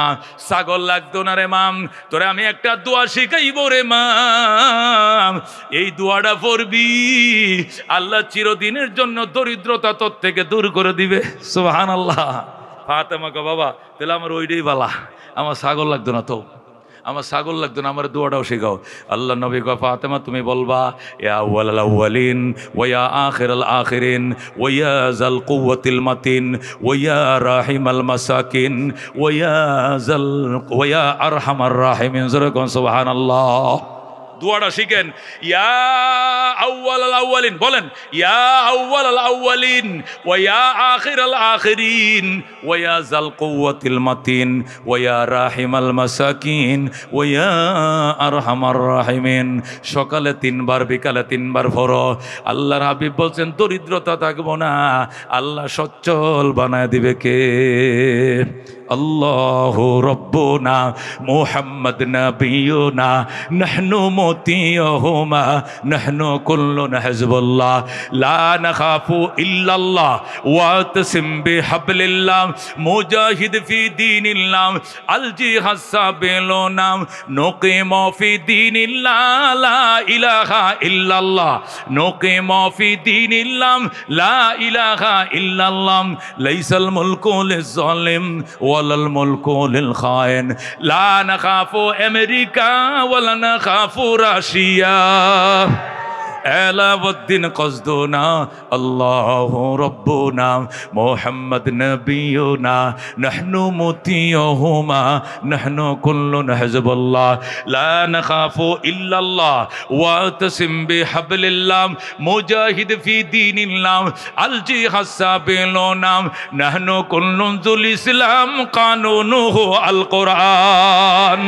ছাগল লাগতো না রে মা, তোরে আমি একটা দোয়া শিখাইব রে মা, এই দোয়াটা পড়বি, আল্লাহ চিরদিনের জন্য দরিদ্রতা তোর থেকে দূর করে দিবে। সুবহানাল্লাহ। ফাতেমা কো, বাবা তাহলে আমার ওইটাই বালা, আমার ছাগল লাগতো না, তো আমার ছাগল লাগতো না, আমার দোয়াটাও শেখাও। আল্লাহ নবী কো, ফাতেমা তুমি বলবা, ইয়া আউয়ালাল আউয়ালিন ওয়া ইয়া আখিরাল আখিরিন ওয়া ইয়া যাল কুওয়াতিল মাতিন ওয়া ইয়া রাহিমাল মাসাকিন ওয়া ইয়া আরহামার রাহিমিন। সুবহানাল্লাহ। দোয়াটা শিখেন, ইয়া আউয়ালাল আউয়ালিন, বলেন ইয়া আউয়ালাল আউয়ালিন ওয়া ইয়া আখিরাল আখিরিন ওয়া ইয়া যাল কুওয়াতিল মাতিন ওয়া ইয়া রাহিমাল মাসাকিন ওয়া ইয়া আরহামার রাহিমিন। সকালে 3 বার, বিকালে 3 বার পড়ো। আল্লাহর হাবিব বলছেন, দরিদ্রতা থাকবো না, আল্লাহ সচ্ছল বানায় দিবে কে? আল্লাহু রাব্বুনা মুহাম্মদ নবিয়ুনা নাহনু মুতিয়ুহুমা নাহনু কুল্লুনা হিজবুল্লাহ লা নাখাফু ইল্লাল্লাহ ওয়া তাসিম বিহাবলিল্লাহ মুজাহিদ ফি দীনিল্লাহ আল জিহাদ সাবিলুনা নুকিমু ফি দীনিল্লাহ লা ইলাহা ইল্লাল্লাহ নুকিমু ফি দীনিল্লাহ লা ইলাহা ইল্লাল্লাহ লাইসাল মুলকু লিজ-জালিম ওয়ালাল মুলকু লিল খায়েন লা নাখাফু আমেরিকা ওয়ালা নাখাফু রাশিয়া এলাউদ্দিন কসদুনা আল্লাহু রাব্বুনা মুহাম্মদ নবিয়ুনা নাহনু মুতিয়ুহুমা নাহনু কুল্লুন হিজবুল্লাহ লা নাখাফু ইল্লাল্লাহ ওয়া তাসিম বিহাবলিল্লাহ মুজাহিদ ফি দীনিল্লাহ আল জিহাদ সাবিলুনা নাহনু কুল্লুন যুল ইসলাম কানুনুহু আল কোরআন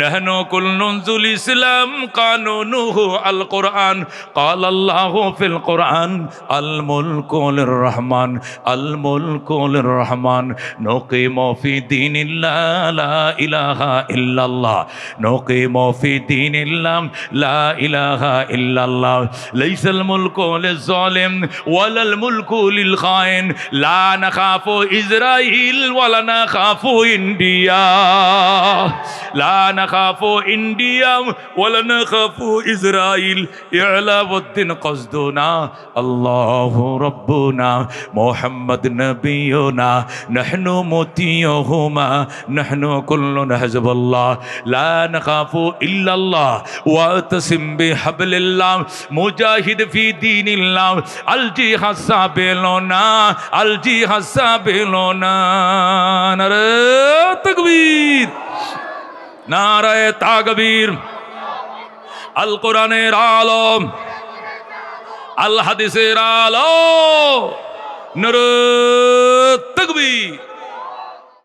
নাহনু কুল্লুন যুল ইসলাম কানুনুহু আল কোরআন قال الله في القرآن الملك للرحمن الملك للرحمن نقيم في دين الله لا إله إلا الله نقيم في دين الله لا إله إلا الله ليس الملك للظالم ولا الملك للخائن لا نخاف إسرائيل ولا نخاف إنديا لا নাখাফু ইন্ডিয়া ওয়ালা নাখাফু ইসরাইল ইয়ালাউদ্দিন কসদুনা আল্লাহু রাব্বুনা মুহাম্মদ নবিয়ুনা নাহনু মুতিয়ুহুমা নাহনু কুল্লুনা হিজবুল্লাহ লা নাখাফু ইল্লাল্লাহ ওয়াতাসিম বিহাবলিল্লাহ মুজাহিদ ফি দীনিল্লাহ আল জিহাদ সাবিলুনা আল জিহাদ সাবিলুনা নারে তাকবীর নারায়ে তাকবীর আল কোরআনের আলো আল হাদিসের আলো নারে তাকবীর